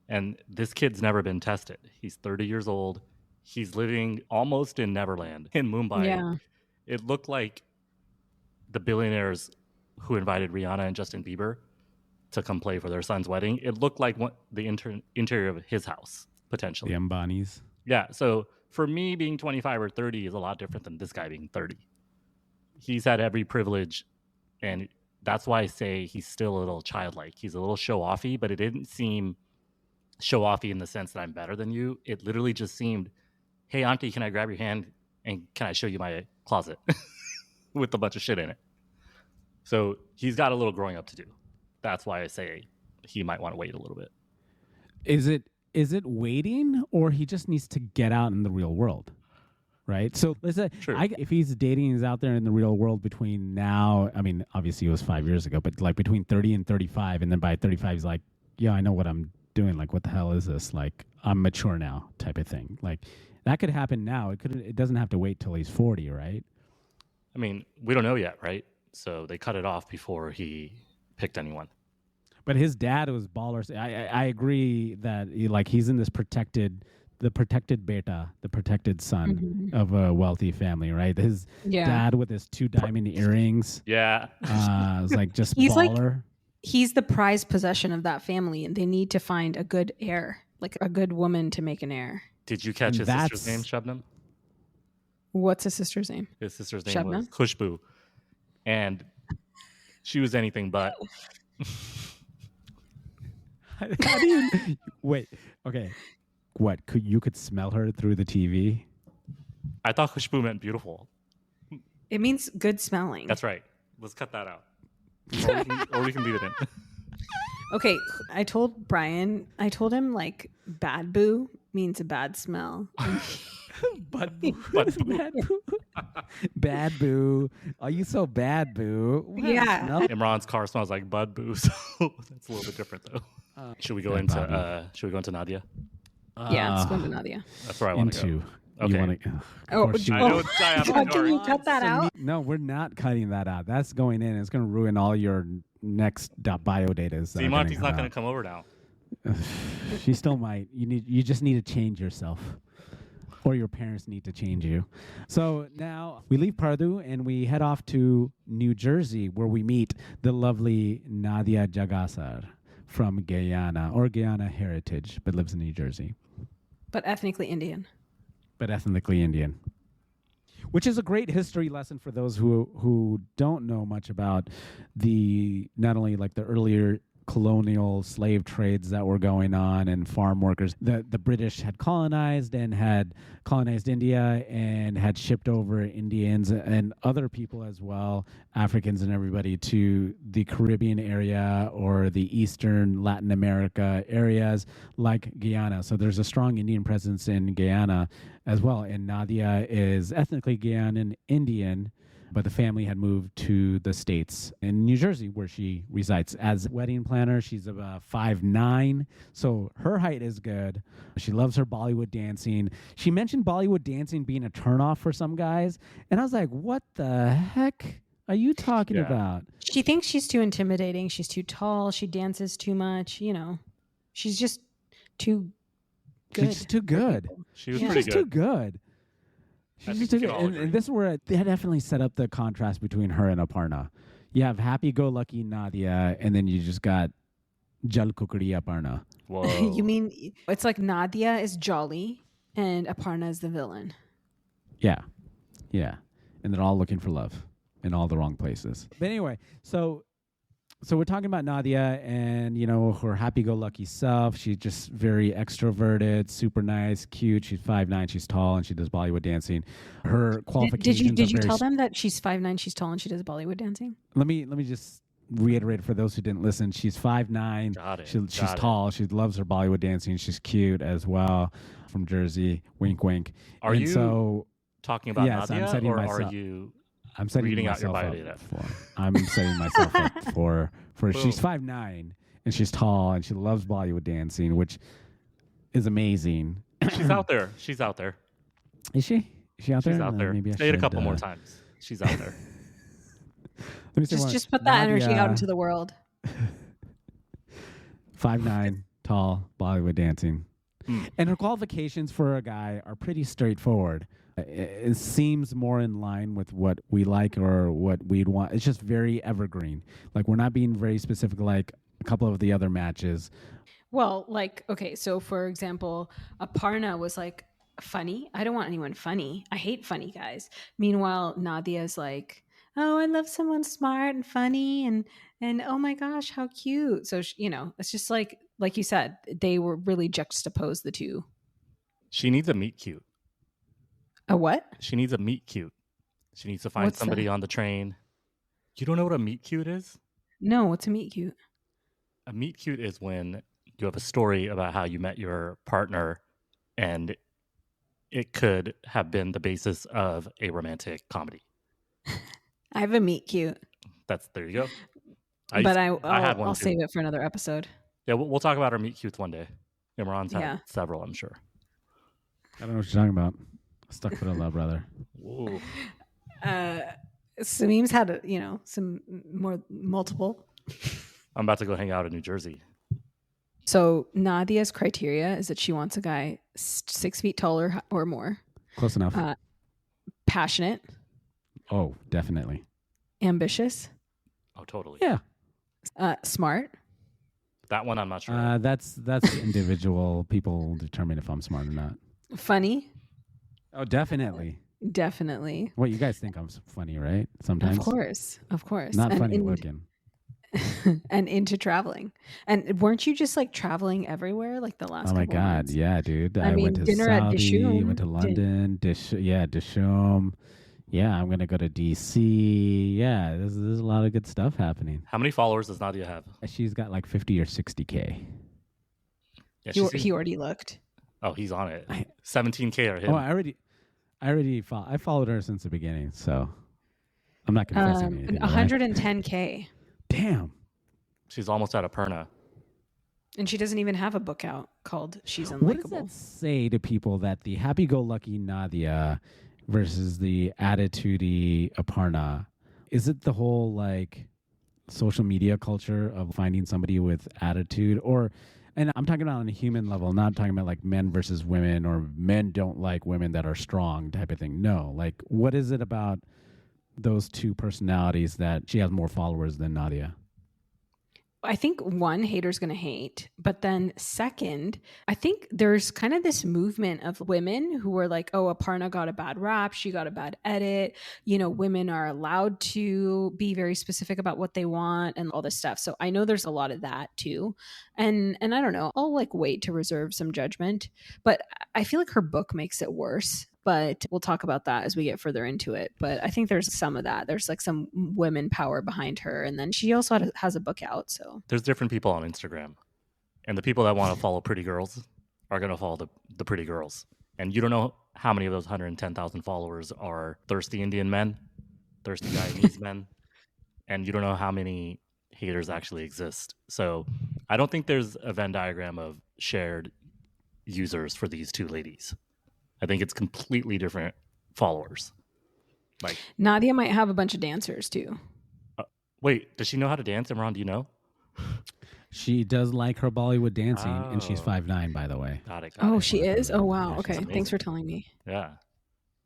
And this kid's never been tested. He's 30 years old. He's living almost in Neverland in Mumbai. Yeah. It looked like the billionaires who invited Rihanna and Justin Bieber to come play for their son's wedding. It looked like the interior of his house, potentially. The Ambanis. Yeah. So for me, being 25 or 30 is a lot different than this guy being 30. He's had every privilege, and that's why I say he's still a little childlike. He's a little show-offy, but it didn't seem show-offy in the sense that I'm better than you. It literally just seemed, hey, auntie, can I grab your hand and can I show you my closet with a bunch of shit in it? So he's got a little growing up to do. That's why I say he might want to wait a little bit. Is it waiting, or he just needs to get out in the real world? Right. So let's say if he's dating, he's out there in the real world between now. I mean, obviously it was 5 years ago, but like between 30 and 35. And then by 35, he's like, yeah, I know what I'm doing. Like, what the hell is this? Like, I'm mature now type of thing. Like that could happen now. It doesn't have to wait till he's 40. Right. I mean, we don't know yet. Right. So they cut it off before he picked anyone. But his dad was ballers. I agree that he's in this protected beta, the protected son of a wealthy family, right? His dad with his 2 diamond earrings. Yeah. It's like just baller. He's the prized possession of that family, and they need to find a good heir, like a good woman to make an heir. Did you catch his sister's name, Shabnam? What's his sister's name? His sister's name was Khushbu. And she was anything but. How do you wait? Okay, what you could smell her through the TV? I thought Khushbu meant beautiful. It means good smelling. That's right. Let's cut that out, or we can leave it in. Okay, I told him like bad boo means a bad smell. Bad boo. Bad boo. Are you so bad boo? Yeah. Imran's car smells like bud boo, so that's a little bit different though. Should we go into Nadia? Yeah, let's go into Nadia. That's where I want to go. Okay. You wanna, can you cut that out? No, we're not cutting that out. That's going in. It's going to ruin all your next bio data. See, Monty's not going to come over now. She still might. You just need to change yourself, or your parents need to change you. So now we leave Pardhu and we head off to New Jersey, where we meet the lovely Nadia Jagasar from Guyana, or Guyana heritage, but lives in New Jersey. But ethnically Indian. which is a great history lesson for those who don't know much about the not only like the earlier colonial slave trades that were going on and farm workers. The British had colonized India and had shipped over Indians and other people as well, Africans and everybody, to the Caribbean area or the Eastern Latin America areas like Guyana. So there's a strong Indian presence in Guyana as well. And Nadia is ethnically Guyanan Indian, but the family had moved to the States in New Jersey, where she resides. As a wedding planner, she's about 5'9", so her height is good. She loves her Bollywood dancing. She mentioned Bollywood dancing being a turnoff for some guys, and I was like, what the heck are you talking about? She thinks she's too intimidating. She's too tall. She dances too much. You know, she's just too good. She's just too good. She was She's pretty just good. too good. She's too good. And this is where they definitely set up the contrast between her and Aparna. You have happy-go-lucky Nadia, and then you just got Jal Kukri Aparna. Whoa. You mean it's like Nadia is jolly and Aparna is the villain? Yeah. And they're all looking for love in all the wrong places. But anyway, so we're talking about Nadia and, you know, her happy-go-lucky self. She's just very extroverted, super nice, cute. She's 5'9", she's tall, and she does Bollywood dancing. Her qualifications Did you tell them that she's 5'9", she's tall, and she does Bollywood dancing? Let me just reiterate for those who didn't listen. She's 5'9". Got it. She's tall. She loves her Bollywood dancing. She's cute as well. From Jersey. Wink, wink. Are and you so, talking about yes, Nadia, I'm setting or myself. are you I'm setting reading out your myself biodata? I'm setting myself up for Boom. she's 5'9", and she's tall, and she loves Bollywood dancing, which is amazing. She's out there. She's out there. Is she? Is she out there? She's out there. Maybe I Say it a should, couple more times. She's out there. Let me say one. Just put that energy out Nadia, into the world. 5'9", tall, Bollywood dancing. Mm. And her qualifications for a guy are pretty straightforward. It seems more in line with what we like or what we'd want. It's just very evergreen. Like, we're not being very specific like a couple of the other matches. Well, like, okay, so for example, Aparna was like funny. I don't want anyone funny. I hate funny guys. Meanwhile, Nadia's like, oh, I love someone smart and funny and oh my gosh, how cute. So, you know, it's just like you said, they were really juxtaposed the two. She needs a meet cute. A what? She needs a meet cute. She needs to find What's somebody that? on the train. You don't know what a meet cute is? No, what's a meet cute? A meet cute is when you have a story about how you met your partner and it could have been the basis of a romantic comedy. I have a meet cute, There you go. but I had one I'll too. save it for another episode. Yeah, we'll talk about our meet cutes one day. Imran's had Yeah. several, I'm sure. I don't know what you're talking about. Stuck for the love, brother. Whoa. Sameem's had, some more multiple. I'm about to go hang out in New Jersey. So Nadia's criteria is that she wants a guy 6 feet taller or more, Close enough. passionate, Oh, definitely. ambitious, Oh, totally. Yeah. smart. That one I'm not sure. That's individual. People determine if I'm smart or not. Funny, Oh, definitely. definitely. What, you guys think I'm funny, right? Sometimes. Of course. Not And funny looking. and into traveling. And weren't you just like traveling everywhere like the last Oh my couple God. months? Yeah, dude. I I mean, went to dinner at Saudi, Dishoom. went to London, Dishoom. Yeah, I'm going to go to DC. Yeah, there's a lot of good stuff happening. How many followers does Nadia have? She's got like 50 or 60K. Yeah, He already looked. Oh, he's on it. 17K are him. Oh, I followed her since the beginning, so I'm not confessing anything. all right? 110K. Damn. She's almost at Aparna. And she doesn't even have a book out called She's What does Unlikable. that say to people that the happy-go-lucky Nadia versus the attitudey Aparna, is it the whole like social media culture of finding somebody with attitude, or, and I'm talking about on a human level, not talking about like men versus women or men don't like women that are strong type of thing. No, like what is it about those two personalities that she has more followers than Nadia? I think one, haters gonna hate, but then second, I think there's kind of this movement of women who are like, oh, Aparna got a bad rap, she got a bad edit. You know, women are allowed to be very specific about what they want and all this stuff. So I know there's a lot of that too. And I don't know, I'll like wait to reserve some judgment, but I feel like her book makes it worse. But we'll talk about that as we get further into it. But I think there's some of that. There's like some women power behind her. And then she also has a book out. So There's different people on Instagram. And the people that want to follow pretty girls are going to follow the pretty girls. And you don't know how many of those 110,000 followers are thirsty Indian men, thirsty Guyanese men. And you don't know how many haters actually exist. So I don't think there's a Venn diagram of shared users for these two ladies. I think it's completely different followers. Like Nadia might have a bunch of dancers too. Wait, does she know how to dance, Imran? Do you know? She does like her Bollywood dancing, and she's Oh. 5'9", by the way. Got it. Oh, she is? Oh, wow. Yeah, she's Okay. amazing. Thanks for telling me. Yeah.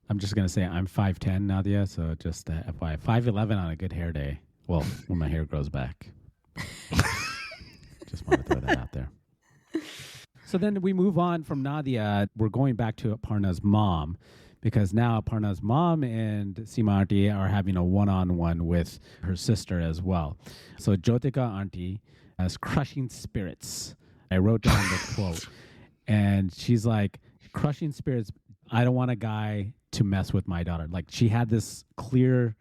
I'm just going to say I'm 5'10", Nadia, so just FYI. 5'11" on a good hair day. Well, when my hair grows back. Just want to throw that out there. So then we move on from Nadia. We're going back to Aparna's mom, because now Aparna's mom and Seema auntie are having a one-on-one with her sister as well. So Jyotika auntie has crushing spirits. I wrote down the quote, and she's like, crushing spirits, I don't want a guy to mess with my daughter. Like, she had this clear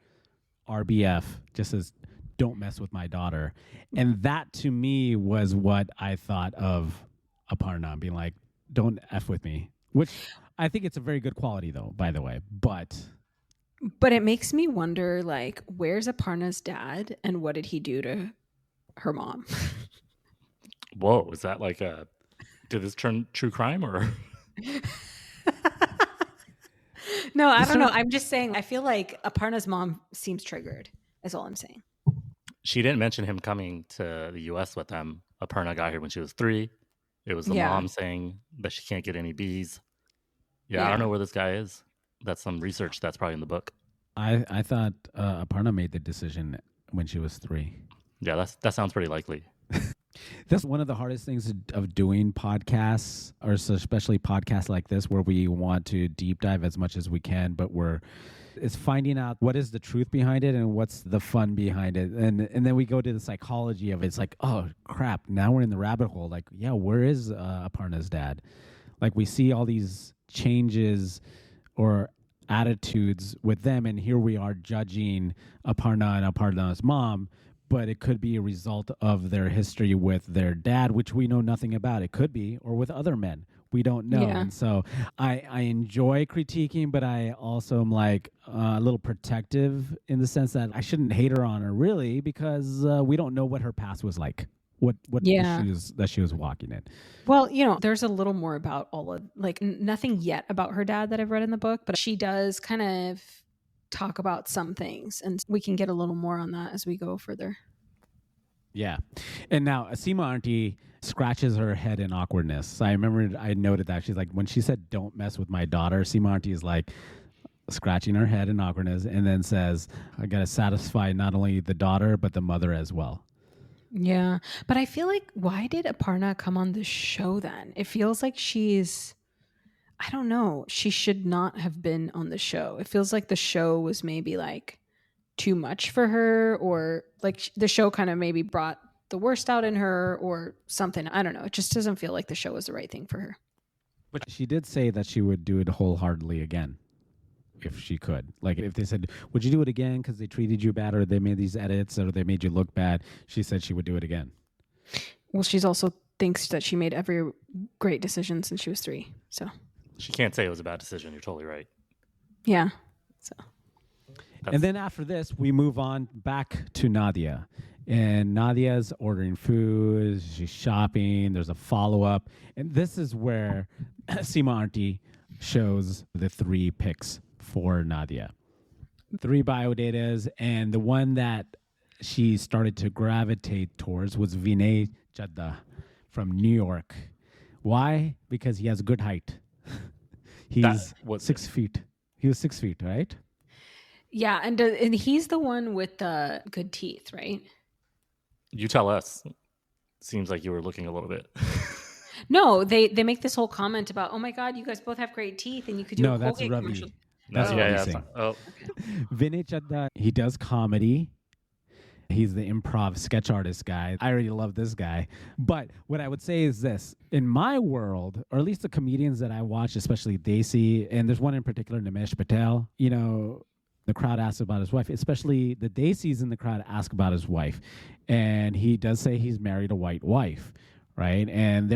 RBF, just says, don't mess with my daughter. And that to me was what I thought of Aparna, being like, don't F with me. Which I think it's a very good quality, though, by the way. But But it makes me wonder, like, where's Aparna's dad and what did he do to her mom? Whoa, is that like a? Did this turn true crime or? No, I don't know. I'm just saying, I feel like Aparna's mom seems triggered, is all I'm saying. She didn't mention him coming to the U.S. with them. Aparna got here when she was 3. It was the Yeah. mom saying that she can't get any B's. Yeah, I Yeah. don't know where this guy is. That's some research that's probably in the book. I thought Aparna made the decision when she was 3. Yeah, that sounds pretty likely. That's one of the hardest things of doing podcasts, or especially podcasts like this, where we want to deep dive as much as we can, but it's finding out what is the truth behind it and what's the fun behind it. And then we go to the psychology of it. It's like, oh, crap, now we're in the rabbit hole. Like, yeah, where is Aparna's dad? Like, we see all these changes or attitudes with them, and here we are judging Aparna and Aparna's mom, but it could be a result of their history with their dad, which we know nothing about. It could be, or with other men. We don't know. Yeah. And so I enjoy critiquing, but I also am like a little protective in the sense that I shouldn't hate her on her, really, because we don't know what her past was like, what Yeah. issues that she was walking in. Well, you know, there's a little more about all of, like, nothing yet about her dad that I've read in the book, but she does kind of talk about some things, and we can get a little more on that as we go further. Yeah. And now Seema auntie scratches her head in awkwardness. I remember I noted that. She's like, when she said, don't mess with my daughter, Seema auntie is like scratching her head in awkwardness, and then says, I got to satisfy not only the daughter, but the mother as well. Yeah. But I feel like, why did Aparna come on the show then? It feels like I don't know, she should not have been on the show. It feels like the show was maybe like too much for her, or like the show kind of maybe brought the worst out in her or something. I don't know. It just doesn't feel like the show was the right thing for her. But she did say that she would do it wholeheartedly again if she could. Like, if they said, would you do it again because they treated you bad, or they made these edits, or they made you look bad, she said she would do it again. Well, she's also thinks that she made every great decision since she was 3. So, She can't say it was a bad decision. You're totally right. yeah. So, And then after this, we move on back to Nadia. And Nadia's ordering food, she's shopping, there's a follow-up. And this is where Seema auntie shows the 3 picks for Nadia. 3 biodatas, and the one that she started to gravitate towards was Vinay Chadda from New York. Why? Because he has good height. He's was 6 feet. He was 6 feet, right? yeah, and he's the one with the good teeth, right? You tell us. Seems like you were looking a little bit. No, they make this whole comment about, oh my God, you guys both have great teeth and you could do No, a that's Colgate commercial. Ravi. That's Oh. Ravi yeah. Singh. Oh, Vinay Chadda, he does comedy. He's the improv sketch artist guy. I already love this guy. But what I would say is this. In my world, or at least the comedians that I watch, especially Desi, and there's one in particular, Nimesh Patel, you know, the crowd asks about his wife, especially the Desis in the crowd ask about his wife. And he does say he's married a white wife, right? And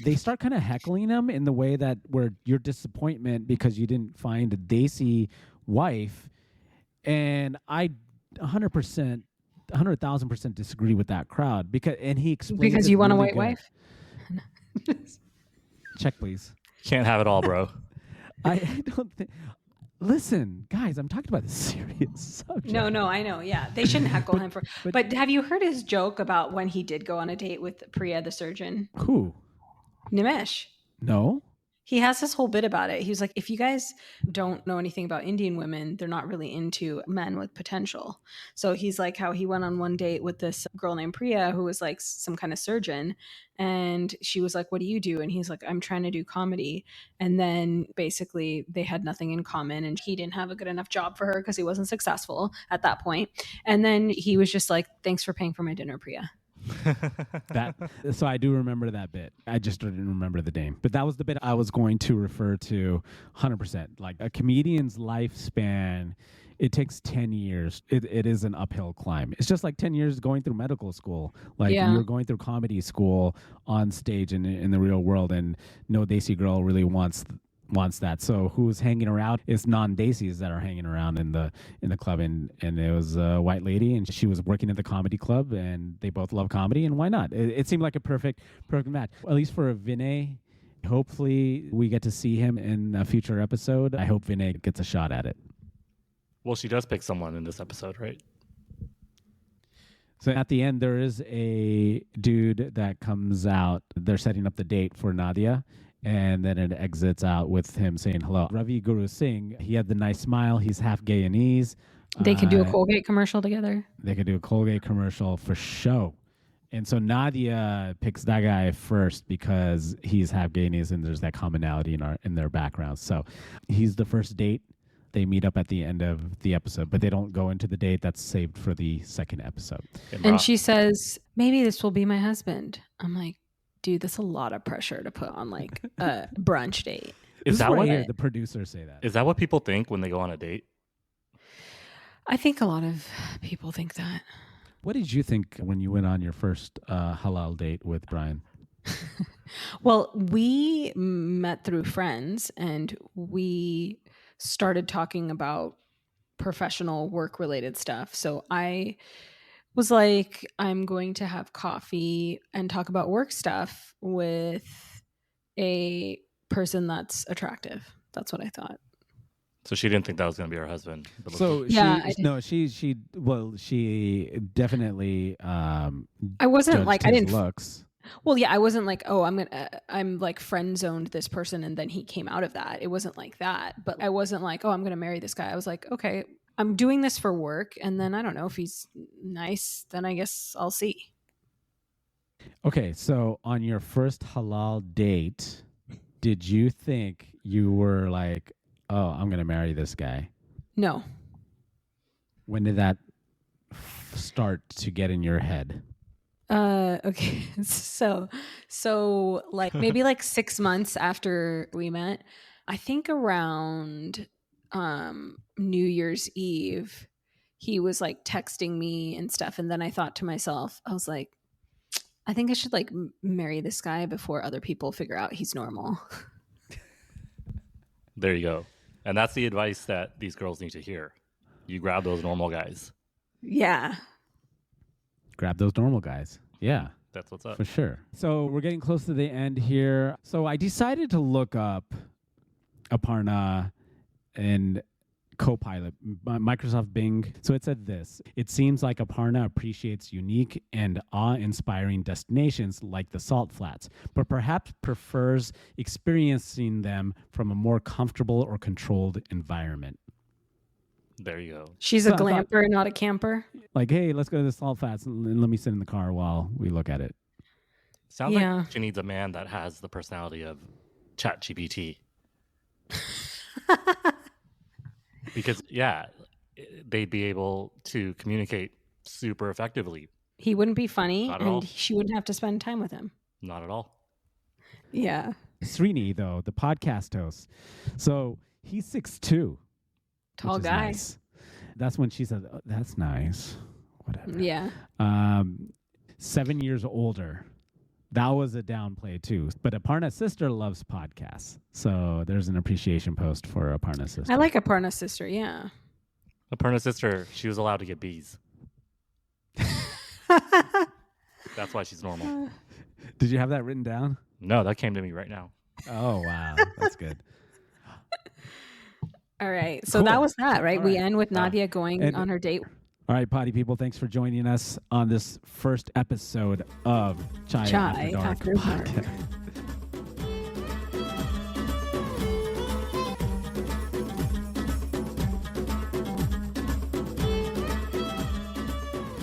they start kind of heckling him in the way that where your disappointment because you didn't find a Desi wife. And I 100,000% disagree with that crowd and he explains Because it you want a really white good. wife? Check, please. can't have it all, bro. I don't think. Listen, guys, I'm talking about a serious subject. No, I know. Yeah, they shouldn't heckle him for. but- But have you heard his joke about when he did go on a date with Priya, the surgeon? Who? Nimesh. No. He has this whole bit about it. He was like, if you guys don't know anything about Indian women, they're not really into men with potential. So he's like how he went on one date with this girl named Priya who was like some kind of surgeon. And she was like, what do you do? And he's like, I'm trying to do comedy. And then basically they had nothing in common and he didn't have a good enough job for her because he wasn't successful at that point. And then he was just like, thanks for paying for my dinner, Priya. So I do remember that bit. I just didn't remember the name. But that was the bit I was going to refer to 100%. Like a comedian's lifespan, it takes 10 years. It is an uphill climb. It's just like 10 years going through medical school. Like you're going through comedy school on stage in the real world, and no Desi girl really wants that. So who's hanging around is non-Desis that are hanging around in the club, and it was a white lady, and she was working at the comedy club, and they both love comedy, and why not? It seemed like a perfect match, at least for Vinay. Hopefully we get to see him in a future episode. I hope Vinay gets a shot at it. Well, she does pick someone in this episode, right? So at the end, there is a dude that comes out. They're setting up the date for Nadia. And then it exits out with him saying hello. Ravi Guru Singh, he had the nice smile. He's half Guyanese. They could do a Colgate commercial together. They could do a Colgate commercial for show. And so picks that guy first because he's half Guyanese and there's that commonality in their backgrounds. So he's the first date. They meet up at the end of the episode, but they don't go into the date. That's saved for the second episode. And she says, maybe this will be my husband. I'm like, dude, that's a lot of pressure to put on like a brunch date. Is that what the producers say that? Is that what people think when they go on a date? I think a lot of people think that. What did you think when you went on your first halal date with Brian? Well, we met through friends and we started talking about professional work related stuff. So I was like, I'm going to have coffee and talk about work stuff with a person that's attractive. That's what I thought. So she didn't think that was going to be her husband. So she definitely. I wasn't like I didn't looks. Well, yeah, I wasn't like, oh, I'm like friend zoned this person and then he came out of that. It wasn't like that. But I wasn't like, oh, I'm going to marry this guy. I was like, okay, I'm doing this for work. And then I don't know if he's nice, then I guess I'll see. Okay. So on your first halal date, did you think you were like, oh, I'm going to marry this guy? No. When did that start to get in your head? Okay. So like maybe like 6 months after we met, I think around New Year's Eve, he was like texting me and stuff. And then I thought to myself, I was like, I think I should like marry this guy before other people figure out he's normal. There you go. And that's the advice that these girls need to hear. You grab those normal guys. Yeah. Grab those normal guys. Yeah. That's what's up. For sure. So we're getting close to the end here. So I decided to look up Aparna and Copilot, Microsoft Bing. So it said this: it seems like Aparna appreciates unique and awe-inspiring destinations like the Salt Flats, but perhaps prefers experiencing them from a more comfortable or controlled environment. There you go. She's a glamper, not a camper. Like, hey, let's go to the Salt Flats and let me sit in the car while we look at it. Sounds Yeah. like she needs a man that has the personality of ChatGPT. Because, yeah, they'd be able to communicate super effectively. He wouldn't be funny, Not at all. and she wouldn't have to spend time with him. Not at all. Yeah. Srini, though, the podcast host. So he's 6'2". Tall which is guy. nice. That's when she said, oh, that's nice. Whatever. Yeah. 7 years older. That was a downplay too. But Aparna's sister loves podcasts. So there's an appreciation post for Aparna's sister. I like Aparna's sister, yeah. Aparna's sister, she was allowed to get B's. That's why she's normal. Did you have that written down? No, that came to me right now. Oh, wow. That's good. All right. So Cool. that was that, right? All We right. end with Nadia going and- on her date. All right, potty people, thanks for joining us on this first episode of Chai Chai After Dark After Dark. podcast.